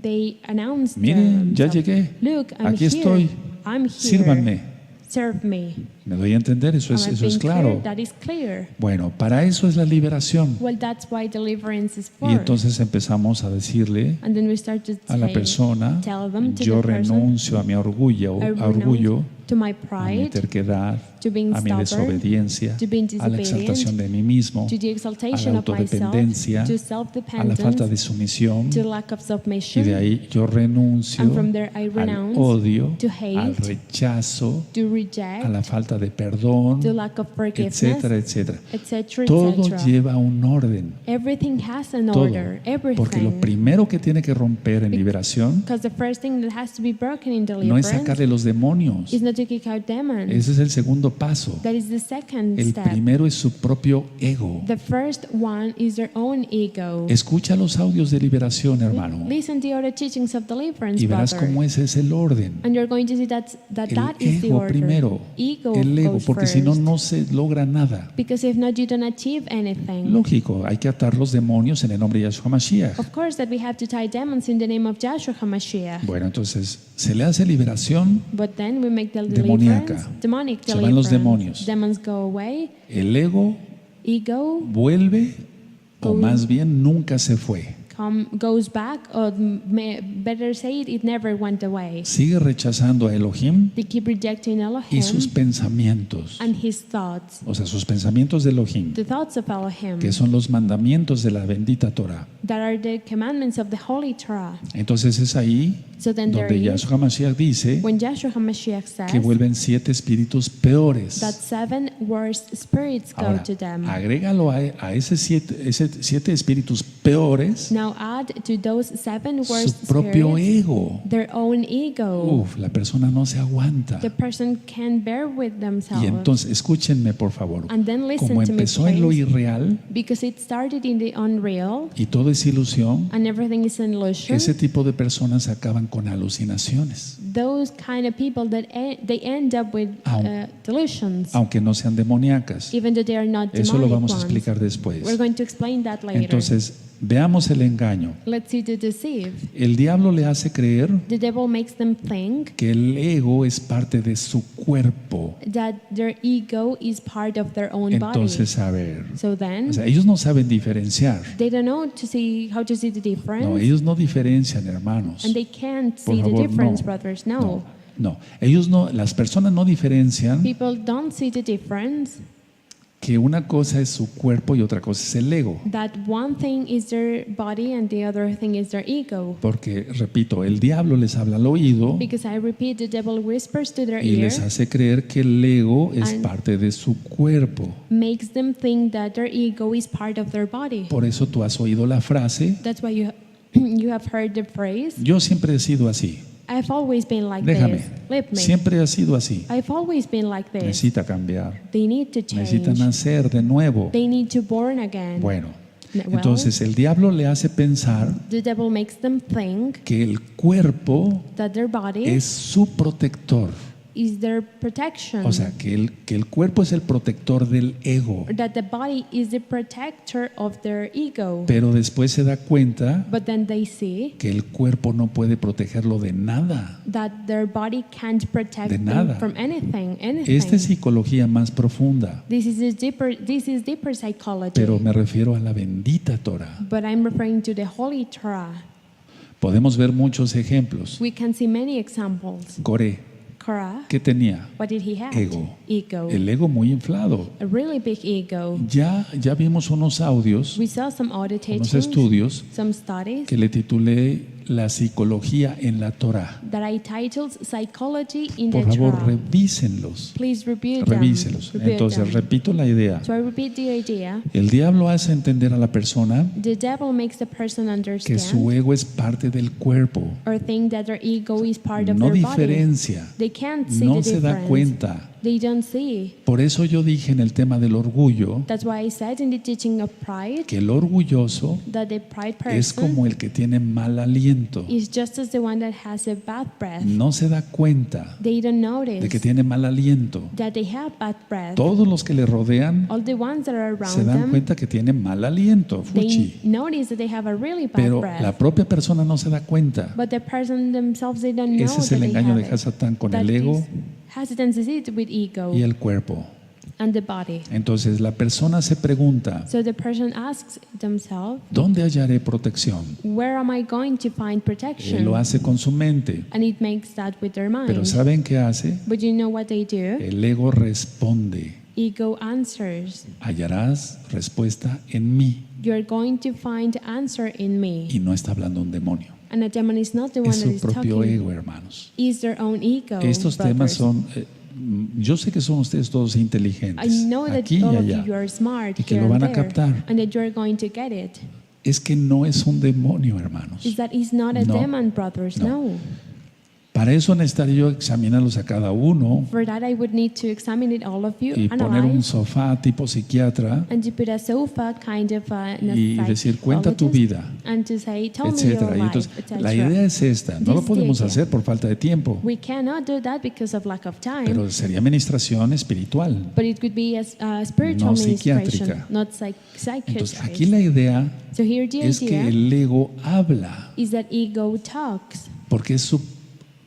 They announced. Miren, ya themselves. llegué. Look, I'm Aquí here. estoy. I'm here. Sírvanme. Serve me. ¿Me doy a entender? Eso Am es, I eso es being claro. clear? That is clear. Bueno, para eso es la liberación. Well, that's why deliverance is for. Y entonces empezamos a decirle And then we start to a la say, persona, tell them, to yo the person, renuncio a mi orgullo, I a orgullo, renounce to my a mi pride, terquedad, to being a mi stubborn, desobediencia, to being a la disobedient, exaltación de mí mismo, to the a exaltation la of myself, autodependencia, to a la self-dependence, falta de sumisión. to lack of Y submission. de ahí yo renuncio And from there I al renounce odio, to hate, al rechazo, to reject, a la falta de perdón, to lack of forgiveness, etcétera, etcétera. etc., Todo etc. lleva un orden. Everything has an Todo. order. Porque lo Everything. primero que tiene que romper en liberación Because the first thing that has to be broken in no es deliverance sacarle los demonios. is not to kick out demons. Ese es el segundo paso. That is the second El step. primero es su propio ego. The first one is their own ego. Escucha los audios de liberación, hermano, Listen to other teachings of deliverance, y verás brother. cómo ese es el orden. And you're going to see that that El is the ego order. primero. Ego El ego, goes porque si no, first. no se logra nada. Because if not, you don't achieve anything. Lógico, hay que atar los demonios en el nombre de Yahshua Mashiach. Of course that we have to tie demons in the name of Joshua HaMashiach. Bueno, entonces se le hace liberación, But then we make the Demoníaca. deliverance, demonic Se van los deliverance. demonios. Demons go away. el ego Ego vuelve, o más bien nunca se fue. goes back, or better say it never went away. Sigue rechazando a Elohim They keep rejecting y sus Elohim pensamientos. and his thoughts. O sea, sus pensamientos de Elohim, The thoughts of Elohim, que son los mandamientos de la bendita Torah. that are the commandments of the Holy Torah. Entonces es ahí So then there donde is, Yahshua Mashiach dice when Joshua HaMashiach says que vuelven 7 espíritus peores. that 7 worst spirits go Ahora, to them. agrégalo a ese siete espíritus peores Now add to those 7 worst su propio spirits ego. their own ego. Uf, la persona no se aguanta. The person can bear with themselves. Y entonces, escúchenme por favor, And then listen como to me, empezó en lo please. irreal Because it started in the unreal y todo es ilusión, and everything is an illusion. ese tipo de personas acaban con alucinaciones, Those kind of people that they end up with delusions, aunque no sean demoníacas. even though they are not Eso lo demonic vamos a ones. explicar después. We're going to explain that later. Entonces, veamos el engaño. Let's see the deceive. El diablo le hace creer The devil makes them think que el ego es parte de su cuerpo. that their ego is part of their own Entonces, a ver, body. So then o sea, ellos no saben diferenciar. they don't know how to see the difference, No, ellos no diferencian, hermanos. and they can't Por see the favor, difference, no. brothers. No, ellos no, las personas no diferencian People don't see the difference. que una cosa es su cuerpo y otra cosa es el ego. That one thing is their body and the other thing is their ego. Porque, repito, el diablo les habla al oído Because I repeat, the devil whispers to their y ear, les hace creer que el ego es And- parte de su cuerpo. makes them think that their ego is part of their body. Por eso tú has oído la frase, That's why you have heard the phrase, yo siempre he sido así. I've always been like Déjame, this. Let me. siempre ha sido así. I've always been like this. Necesita cambiar, They need to change. necesita nacer de nuevo. They need to born again. Bueno, Well, entonces el diablo le hace pensar the devil makes them think que el cuerpo that their body es su protector. is their protection. O sea, que el cuerpo es el protector del ego. That the body is the protector of their ego. Pero después se da cuenta But then they see que el cuerpo no puede protegerlo de nada. that their body can't protect De them nada. from anything. Esta es psicología más profunda, This is deeper psychology. pero me refiero a la bendita Torah. But I'm referring to the Holy Torah. Podemos ver muchos ejemplos. We can see many examples. Coré, Korah, ¿qué tenía? what did he have? Ego. Ego. El ego muy inflado. A really big ego. Ya vimos unos audios, We saw some audio unos teachings, estudios some studies que le titulé La psicología en la Torah. that I titled Psychology in Por the favor, Torah. revísenlos. Please review them. Revíselos. Review Entonces, them. repito la idea. So I repeat the idea. El diablo hace entender a la persona The devil makes the person que understand su ego es parte del cuerpo. or think that their ego is part of No their body. diferencia. They can't see No the se da difference. cuenta. They don't see. Por eso yo dije en el tema del orgullo That's why I said in the teaching of pride que el orgulloso that the pride es person como el que tiene mal aliento. is just as the one that has a bad breath. No se da cuenta They don't de notice que tiene mal aliento. that they have bad breath. Todos los que le rodean All the ones that are se around dan them, cuenta que tiene mal aliento, they fuchi. notice that they have a really bad Pero breath. la propia persona no se da cuenta. But the person themselves, they don't know Ese es that el they engaño have de it. Hasatán con That el ego is hesitance with ego y el cuerpo. and the body. Entonces la persona se pregunta, So the person asks themselves, ¿dónde hallaré protección? where am I going to find Él protection? lo hace con su mente. And it makes that with their mind. Pero ¿saben qué hace? But you know what they do? El ego responde. Ego answers. Hallarás respuesta en mí. You're going to find answer in me. Y no está hablando un demonio. And the demon is not the one Es that su is propio talking. ego, hermanos. Is their own ego. Estos temas brothers. son, yo sé que son ustedes todos I inteligentes, know that aquí y all of you allá, are smart y que here lo and van a there, captar. and that you're going to get it. Es que no es un demonio, hermanos. Is that is not a No. demon, brothers? No. No. Para eso necesitaría yo examinarlos a cada uno For that, I would need to examine it, all of you, y poner un analyze, sofá tipo psiquiatra and to put a sofa kind of y decir, cuenta tu vida, and to say, tell me your etcétera. Y life, entonces, etc. la idea es esta. No lo This is the podemos idea. hacer por falta de tiempo, We cannot do that because of lack of time. pero sería administración espiritual. But it could be a spiritual No administration, psiquiátrica. not Entonces, aquí psychiatric. la idea So here the es que idea el ego habla, is that ego talks porque es su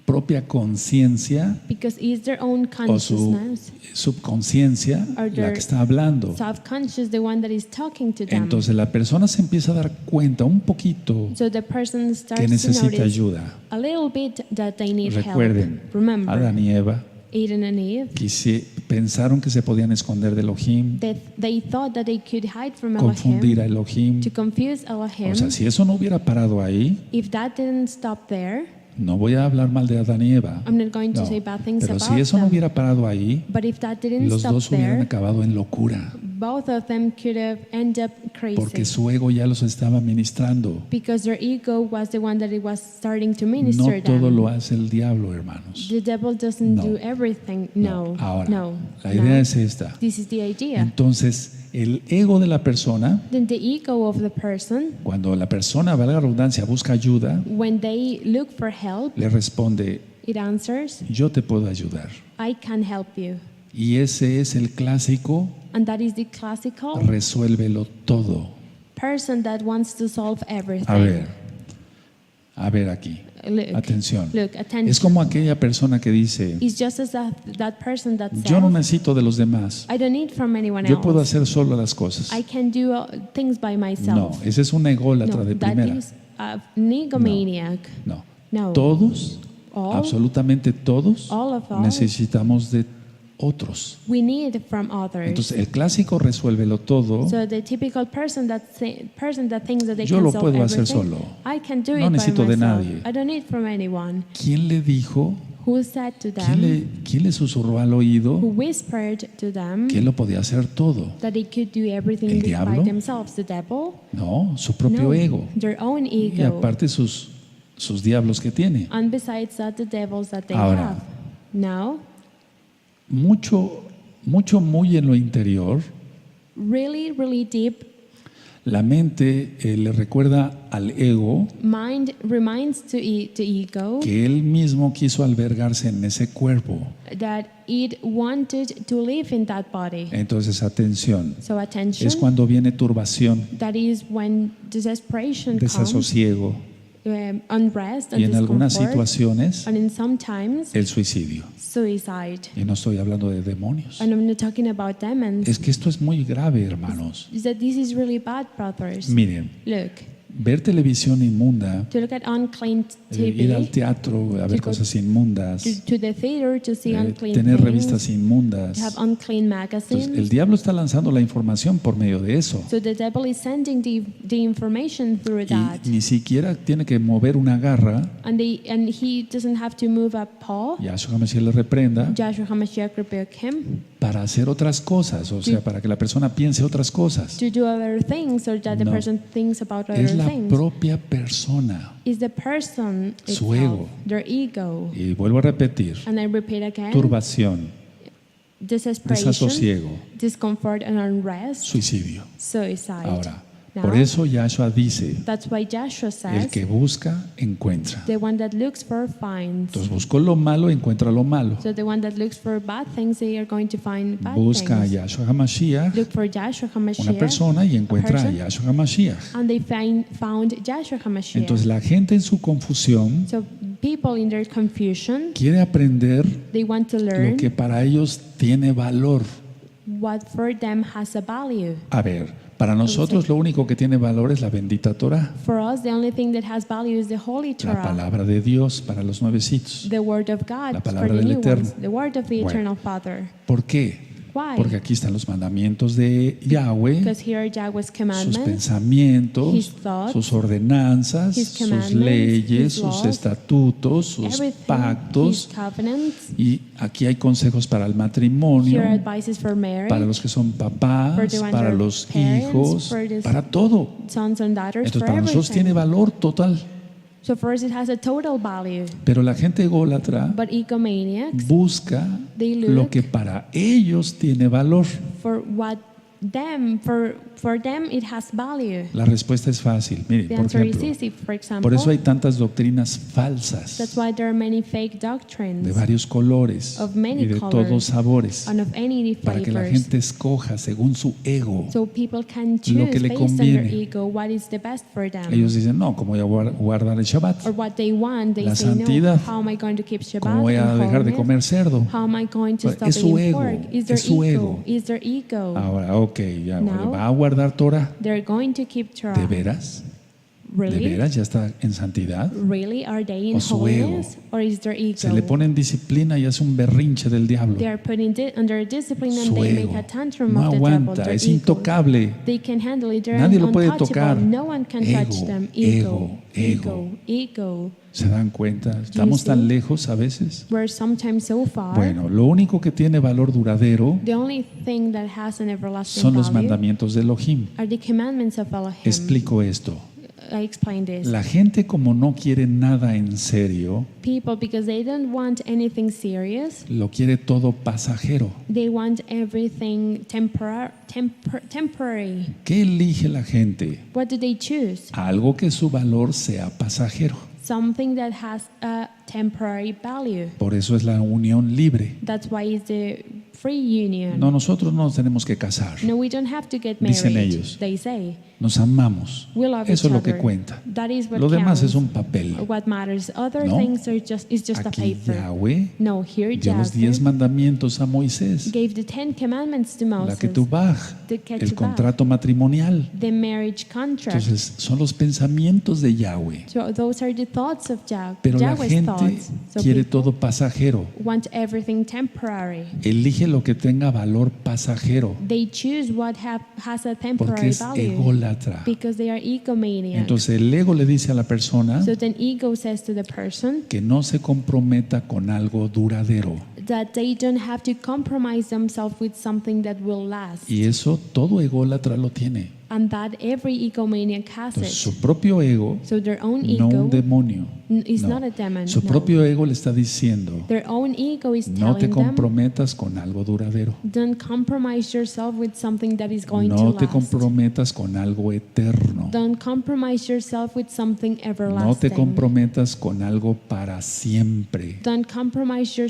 propia conciencia because it's their own o su consciousness, subconsciencia Or la their que está hablando. self-conscious, the one that is talking to them. Entonces la persona se empieza a dar cuenta un poquito So the person starts que to necesita notice ayuda. a little bit that they need Recuerden, help. Remember, Adán y Eva Adam and Eve, pensaron que se podían esconder de Elohim, they thought that they could hide from confundir a Elohim, Elohim. to confuse Elohim. O sea, si eso no hubiera parado ahí, If that didn't stop there, no voy a hablar mal de Adán y Eva, I'm not going to no. say bad things Pero about si eso no them. hubiera parado ahí, But if that didn't los stop dos hubieran there, acabado en locura, both of them could have ended up porque crazy. su ego ya los estaba ministrando. Because their ego was the one that it was starting to No minister todo them. lo hace el diablo, hermanos. The devil doesn't No. do everything. No. Ahora, No. la no. idea es esta. This is the idea. Entonces, el ego de la persona, Then the ego of the person, cuando la persona, valga la redundancia, busca ayuda, when they look for help, le responde, it answers, yo te puedo ayudar. I can help you. Y ese es el clásico, And that is the classical resuélvelo todo. person that wants to solve everything. A ver aquí, Look, atención. look, attention. Es como aquella persona que dice, It's just as that person that yo no says, necesito de los demás, I don't need from anyone yo puedo else. hacer solo las cosas. I can do things by myself. No, ese es un ególatra No, de that primera. is a egomaniac. No, No. todos, All, absolutamente todos, all of us, necesitamos de otros. we need from others. Entonces, el clásico resuélvelo todo, So the typical person that thinks that they yo can lo solve puedo hacer everything, solo. I can do No it by necesito de myself. nadie. I don't need from anyone. ¿quién le dijo, Who said to them, quién le susurró al oído who whispered to them que él lo podía hacer todo? that they could do everything ¿El by diablo? themselves? The devil? No, su propio No, ego. their own Y ego. aparte sus diablos que tiene. And besides that, the devils that they Ahora. have. Now, Mucho muy en lo interior, really, really deep, La mente le recuerda al ego Mind reminds to the ego que él mismo quiso albergarse en ese cuerpo. that it wanted to live in that body. Entonces, atención, So attention, es cuando viene turbación, that is when desperation comes, desasosiego unrest and y en algunas discomfort, situaciones and in sometimes el suicidio. suicide. Y no estoy hablando de demonios. And I'm not talking about demons. Es que esto es muy grave, hermanos. Is that this is really bad, brothers. Miren, Look, ver televisión inmunda, to look at unclean ir al TV, teatro a ver to go cosas inmundas, to the theater to see unclean tener things, revistas inmundas. to have unclean Entonces, el magazines. diablo está lanzando la información por medio de eso. So the devil is sending the information through that. Y ni siquiera tiene que mover una garra. And he doesn't have to move a paw. Yahshua HaMashiach le reprenda Joshua HaMashiach rebuked him para hacer otras cosas, o sea, para que la persona piense otras cosas. to do other things, or that the No. person thinks about Es other la things. propia persona. Is the person Su itself, ego. their ego. Y vuelvo a repetir, And I repeat again, turbación, desesperation, desasosiego, discomfort and unrest, suicidio. suicide. Ahora, Now, por eso Yahshua dice, that's why Joshua el says, que busca, encuentra. the one that looks for finds. Entonces buscó lo malo, encuentra lo malo. So the one that looks for bad things, they are going to find bad Busca a things. Yahshua HaMashiach, Look for Joshua una HaMashiach, persona, y encuentra a person. Yahshua HaMashiach. and they found Joshua HaMashiach. Entonces la gente en su confusión So people in their confusion, quiere aprender they want to lo learn que para ellos tiene valor. what for them has a value. A ver, para nosotros lo único que tiene valor es la bendita Torah, For us, the only thing that has value is the Holy la Torah, palabra de Dios para los nuevecitos. the Word of God La for palabra the del new Eterno. ones, the Word of the Bueno. Eternal Father. ¿Por qué? Why? Porque aquí están los mandamientos de Yahweh, Because here are Yahweh's sus commandments, pensamientos, His thoughts, sus ordenanzas, His sus commandments, leyes, His sus laws, estatutos, sus everything, His pactos. covenants. Y aquí hay consejos para el Here matrimonio, are advices for marriage, para los que son For papás, the ones para that are los parents, hijos, for the para todo. sons and daughters, Entonces for para nosotros everything. tiene valor total. So for us, it has a total value. Pero la gente ególatra But egomaniacs, busca they lo look que para ellos tiene valor. for what for them it has value. La respuesta es fácil. Miren, The por answer is ejemplo, easy. For example, por eso hay tantas doctrinas falsas that's why there are many fake de doctrines varios colores of many y de colors todos sabores, and of any para que la flavors. gente escoja según su ego. So people can Lo choose que le based on their conviene. ego what is the best for them. Ellos dicen, no, ¿cómo voy a guardar el Shabbat? Or what they want. They La say, santidad. no, how am I going to keep Shabbat ¿Cómo voy a and dejar de holiness? comer cerdo? How am I going to Pues stop es su eating ego, pork? Is their es su ego? ego. Is their ego? Ahora, ok, ya Now, va a guardar Torah. They're going to keep Torah. ¿De veras? ¿De Really? veras ya está en santidad? Really? Are they in ¿O su ego? holiness? Or is their ego? Se le pone en disciplina y hace un berrinche del diablo. They are put under discipline and Su they ego make a tantrum no of the devil. aguanta, Their es ego. intocable. They can handle it. They're Nadie lo puede untouchable. tocar. No one can touch Ego, them. ego, Ego. ¿Se dan cuenta? Estamos tan see? lejos a veces. We're sometimes so far. Bueno, lo único que tiene valor duradero The only thing that has an everlasting son los value mandamientos de Elohim. are the commandments of Elohim. Explico esto. I explain this. La gente, como no quiere nada en serio, People, because they don't want anything serious, lo quiere todo pasajero. they want everything temporary. ¿Qué elige la gente? What do they choose? Algo que su valor sea pasajero. Something that has a temporary value. Por eso es la unión libre. That's why it's the free union. No, nosotros no nos tenemos que casar. No, we don't have to get married. Dicen ellos. They say. Nos amamos. We love Eso es each lo que other. cuenta. That is what Lo demás counts. es un papel. What matters. Other No. things are is just a Aquí paper. Yahweh No, here dio los 10 Yahweh mandamientos a Moisés. gave the 10 commandments to La Moses. ketubaj, The el ketubah. contrato matrimonial. The marriage contract. Entonces, son los pensamientos de Yahweh. So those are the thoughts of Pero la Yahweh's gente thoughts. So quiere people todo pasajero. want everything temporary. Elige lo que tenga valor pasajero, They choose what has a porque temporary es value ególatra. because they are egomaniacs. Entonces el ego le dice a la persona So then ego says to the person que no se comprometa con algo duradero. that they don't have to compromise themselves with something that will last. Y eso todo ególatra lo tiene. and that every egomaniac has Entonces, it. su propio ego, So their own no ego un demonio, is no. not a demon. Su no. propio ego le está diciendo, Their own ego is no te telling them, comprometas con algo duradero. don't compromise yourself with something that is going No to te last. comprometas con algo eterno. Don't compromise yourself with something No te everlasting. comprometas con algo para siempre. Don't compromise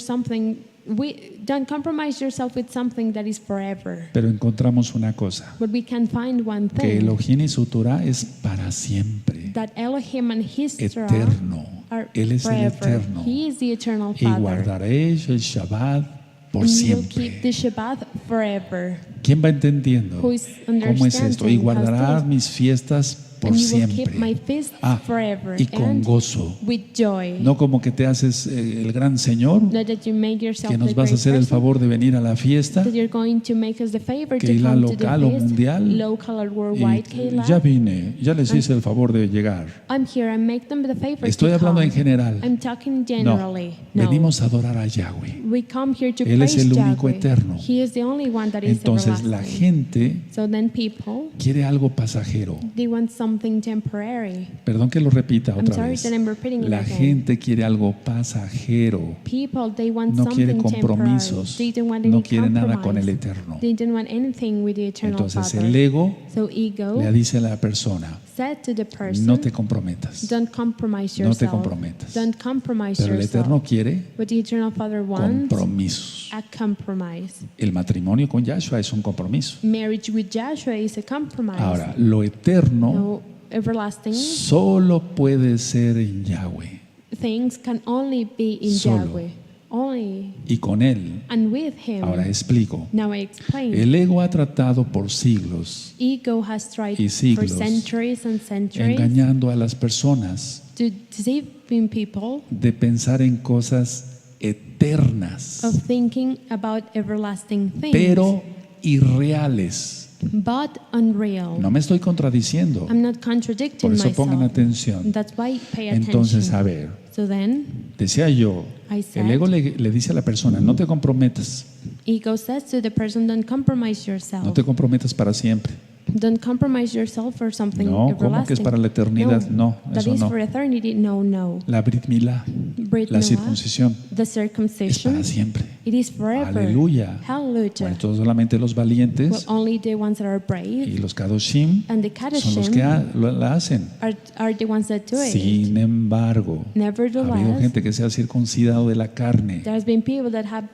don't compromise yourself with something that is forever. Pero encontramos una cosa, But we can find one que thing, Elohim y su Torah es para siempre, that Elohim and His Torah eterno. are Él es el forever. eterno. He is the eternal Y Father. guardaréis el Shabat por And you will keep the siempre. Shabbat forever. ¿Quién va entendiendo Who is cómo es esto? Y understanding guardarás has this. mis fiestas por And you will keep my siempre. feasts Ah, forever. y con And gozo. with joy. No como que te haces el gran Señor, Not that you make yourself que nos the vas a great hacer el person, favor de venir a la fiesta. that you're going to make us the favor to Kehila come to the local o feast, mundial. local or Y worldwide Kehila. ya vine, ya les hice el favor de llegar. I'm here and make them the favor Estoy to hablando come. en general. I'm talking No, generally. No. venimos a adorar a Yahweh. We come here to Él es praise el único Yahweh. eterno. He is the only one that is Entonces la everlasting. gente So then people, quiere algo pasajero. they want something temporary. Perdón que lo repita I'm otra sorry vez. that I'm repeating it La again. gente quiere algo pasajero. People, they want No quiere something compromisos. temporary. They don't want any No quiere nada con el compromise. eterno. They don't want anything with the eternal Entonces Father. el ego So ego le dice a la persona, said to the person, no te comprometas. don't compromise No te yourself. comprometas. Don't compromise Pero el eterno yourself. quiere But the eternal Father wants compromisos. a compromise. El matrimonio con Yahshua es un compromiso. Marriage with Joshua is a compromise. Ahora, lo eterno No, everlasting solo puede ser en Yahweh. things can only be in Solo. Yahweh. Only. Y con Él, And with Him. ahora explico. Now I explain. El ego ha tratado por siglos, Ego has tried y for siglos centuries and centuries engañando a las personas to deceive people de pensar en cosas eternas, of thinking about everlasting things, pero irreales. but unreal. No me estoy contradiciendo. I'm not contradicting Por eso myself. pongan atención. That's why pay Entonces, a attention. ver, So then, decía yo, I said, el ego le dice a la persona, no te comprometas, ego says to the person, don't compromise yourself. no te comprometas para siempre. Don't compromise yourself for something No, everlasting. ¿cómo que es para la eternidad? No, that eso is no. for eternity. No, no. La Brit Milá, Brit la Milah, circuncisión, the es circumcision, para siempre. it is forever. Aleluya. Hallelujah. Bueno, entonces solamente los Well, valientes only the ones that are brave y los Kadoshim and the son los Kadashim que la hacen. are the ones that do it. Sin embargo, ha habido Nevertheless, gente que se ha circuncidado de la carne, there's been people that have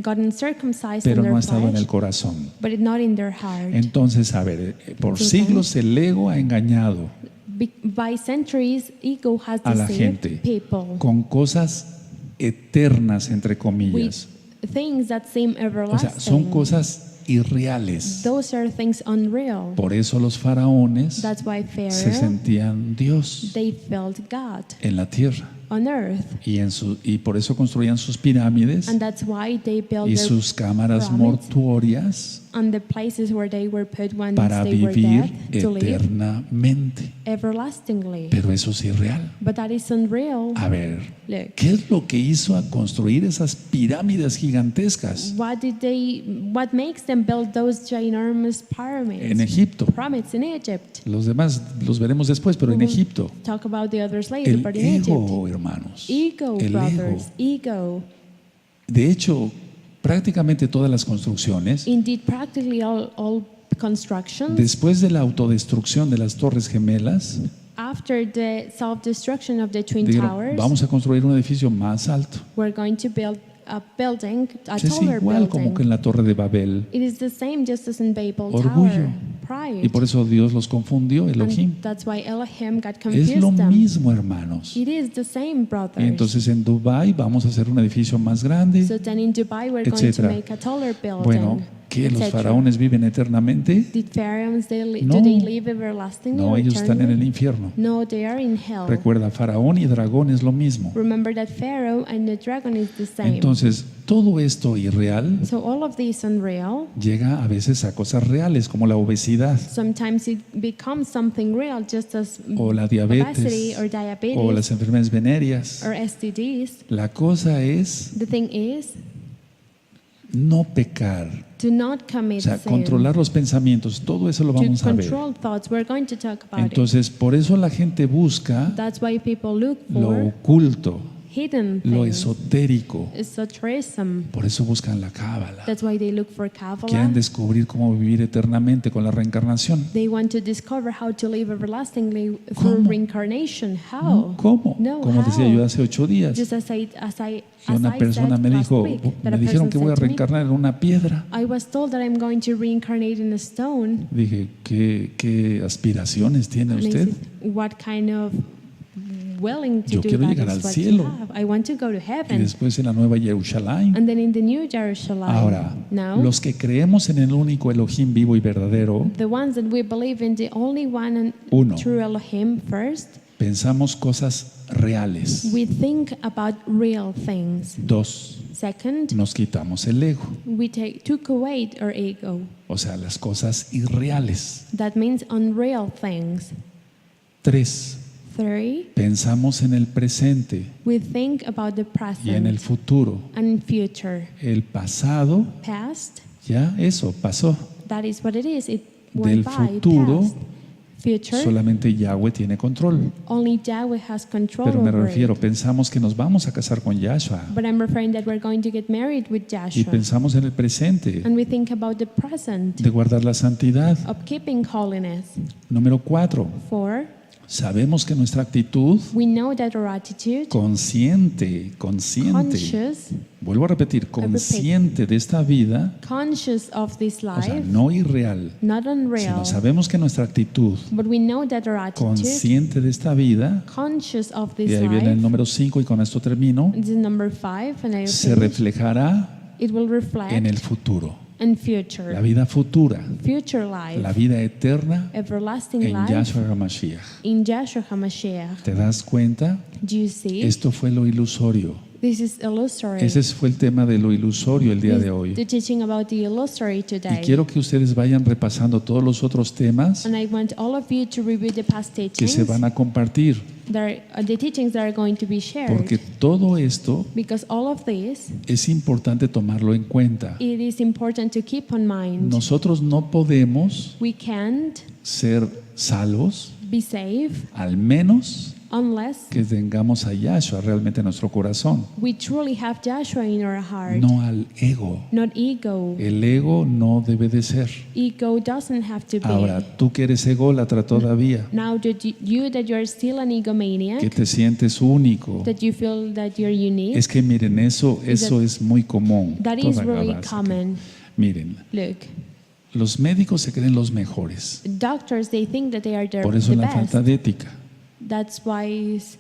gotten circumcised pero in their no ha estado en flesh, el corazón. but it's not in their heart. Entonces, a ver, por siglos el ego ha engañado By centuries, ego has a la deceived gente people con cosas eternas, entre with comillas. things that seem O sea, everlasting. son cosas irreales. Those are things unreal. Por eso los faraones That's why se Pharaoh, sentían Dios they felt God en la tierra. on earth. Y por eso construían sus pirámides And that's why they built y their sus cámaras pyramids mortuorias on the places where they were put when para they were vivir dead, to live eternamente. everlastingly. Pero eso es irreal. But that is unreal. A ver, Look, ¿qué es lo que hizo a construir esas pirámides gigantescas what makes them build those ginormous pyramids? en Egipto? Pyramids in Egypt. Los demás los veremos después, pero en We will Egipto. Talk about the others later, El but in Egypt. ego, hermanos. Ego, El ego. brothers, ego. De hecho, prácticamente todas las construcciones, Indeed, practically all constructions, después de la autodestrucción de las Torres Gemelas, after the self-destruction of the Twin dijeron, Towers, vamos a construir un edificio más alto. we're going to build a building, a Es taller igual como building. que en la Torre de Babel. It is the same just as in Babel Orgullo. Tower. Pride. Y por eso Dios los confundió, Elohim. And that's why Elohim got Es confused lo them. mismo, hermanos. It is the same, brothers. Y entonces en Dubái vamos a hacer un edificio más grande. So then in Dubai we're going to etcétera. make a taller building. Bueno, ¿qué? ¿Los etcétera. faraones viven eternamente? Did pharaohs, No. do they live everlastingly? No, or ellos están en el eternally? infierno. No, they are in hell. Recuerda, faraón y dragón es lo mismo. Remember that Pharaoh and the dragon is the same. Entonces, todo esto irreal So all of this unreal, llega a veces a cosas reales como la obesidad sometimes it becomes something real, just as o la obesity diabetes or diabetes o las enfermedades venéreas. or STDs. La cosa es The thing is, no pecar, to not o commit sea, sin, controlar los pensamientos, todo eso lo to vamos a ver. control thoughts. We're going to talk about Entonces, por eso la gente busca it. That's why people look lo for oculto, hidden lo things, esotérico. esotericism. Por eso buscan la cábala. That's why they look for Quieren Kabbalah. descubrir cómo vivir eternamente con la reencarnación. They want to discover how to live everlastingly ¿Cómo? through reincarnation. ¿No? How? ¿Cómo? No, Como decía how? yo hace 8 días, Just que una persona me dijo, me dijeron que voy a reencarnar en una piedra. I was told that I'm going to reincarnate in a stone. Dije, ¿qué aspiraciones tiene And I usted? said, what kind of willing to Yo do quiero that llegar is al what cielo. you have. I want to go to Y heaven. después en la Nueva Jerusalén. And then in the New Jerusalem. Ahora, Now, los que creemos en el único Elohim vivo y verdadero, the ones that we believe in the only one and Uno. true Elohim first, pensamos cosas reales. we think about real things. 2, Second, nos quitamos el ego, we took away our ego. o sea, las cosas irreales. That means unreal things. 3, Three, pensamos en el presente we think about the y en el present futuro. and future. El pasado, Past, ya eso pasó. that is what it is. It Del went by. futuro, Past. Future, solamente Yahweh tiene control. only Yahweh has control Pero me over refiero, it. pensamos que nos vamos a casar con Yahshua But I'm referring that we're going to get married with y Joshua. pensamos en el presente And we think about the present de guardar la santidad. of keeping holiness. Número 4, Four, sabemos que nuestra actitud we know that our attitude, consciente, vuelvo a repetir, consciente de esta vida, conscious of this o sea, life, no irreal, not sino unreal, sabemos que nuestra actitud but we know that our attitude, consciente de esta vida, conscious of y this ahí viene el life, número 5 y con esto termino, this is number 5, and I se finish, reflejará it will en reflect el futuro, in future, la vida futura, future life, la vida eterna everlasting en life Yahshua HaMashiach. in Joshua HaMashiach. ¿Te das cuenta? Do you see? Esto fue lo ilusorio. This is illusory. Ese fue el tema de lo ilusorio el día This de is hoy. the teaching about the illusory Y today. quiero que ustedes vayan repasando todos los otros temas And I want all of you to review the past que teachings, se van a compartir, the teachings that are going to be shared. porque todo esto Because all of this, es importante tomarlo en cuenta. it is important to keep on mind. Nosotros no podemos We can't ser salvos, be saved al menos unless que tengamos a Yahshua realmente en nuestro corazón, we truly have Joshua in our heart, no al ego. not ego. El ego no debe de ser. Ego doesn't have to be. Ahora, tú que eres ególatra todavía, Now that you that you're still an egomaniac, que te sientes único, that you feel that you're unique, es que miren, eso es muy común. that is Toda la really base. common. Miren, Look, los médicos se creen los mejores. doctors, they think that they are Por eso the la best. falta de ética. That's why it's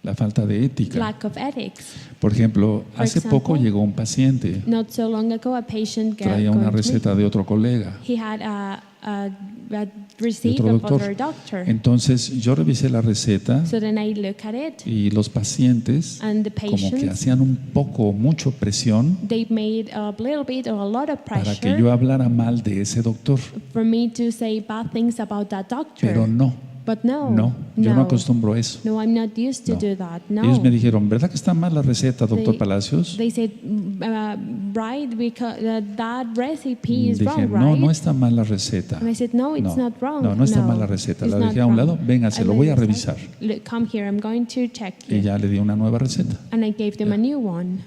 La falta de ética. lack of ethics. Por ejemplo, For hace poco example, llegó un paciente, Not so long ago, a patient traía una receta de otro colega, He had a de receipt otro of doctor. other doctor. Entonces yo revisé la receta So then I look at it, y los pacientes and the como que patients, hacían un poco, mucho presión they made a little bit or a lot of para que pressure yo hablara mal de ese doctor. for me to say bad things about that doctor. Pero no, But no, yo no acostumbro a eso. No, I'm not used to No. do that. No. Ellos me dijeron, ¿verdad que está mal la receta, doctor Palacios? They said, right, because that recipe is Dije, wrong, no, right? no está mal la receta. And I said, no, it's No, not wrong. no está mal la receta. it's La not dejé a un lado. wrong. Venga, se lo And voy then a they revisar. said, look, come here, I'm going to check Y you. ya le di una nueva receta. And I gave them a new one.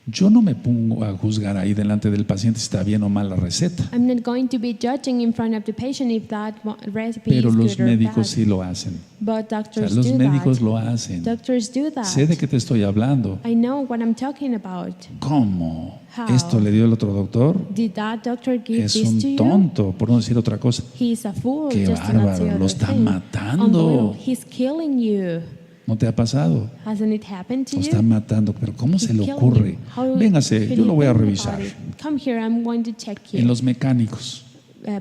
Yo no me pongo a juzgar ahí delante del paciente si está bien o mal la receta, I'm not going to be judging in front of the patient if that recipe pero is los good or médicos bad. sí lo hacen. But O sea, doctors los do médicos that. lo hacen. Doctors do that. Sé de qué te estoy hablando. I know what I'm talking about. ¿Cómo? How? ¿Esto le dio el otro doctor? Did that doctor give Es this to un you? tonto, por no decir otra cosa. He's a fool. Qué just to not say bárbaro, lo other está thing. matando. Unbelievable. He's killing you. ¿No te ha pasado? Hasn't it happened to Lo you? está matando, pero ¿cómo He's se le killing ocurre? you. How Véngase, could yo he lo voy a think about revisar. it? Come here, I'm going to check you. En los mecánicos,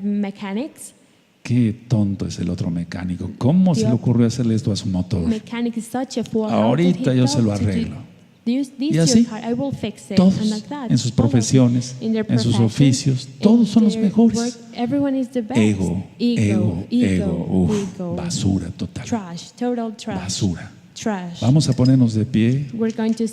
Mechanics. qué tonto es el otro mecánico. ¿Cómo se le ocurrió hacerle esto a su motor? Mechanic is such a fool. How Ahorita could he yo se lo thought to do arreglo. This Y your así, car, I will fix it. todos, And like that. en sus All of them. profesiones, In their en sus profession, oficios, in todos son los their mejores. work, everyone is the best. Ego, ego, uf, ego. basura total, Trash, total trash. basura. Trash. Vamos a ponernos de pie. We're going to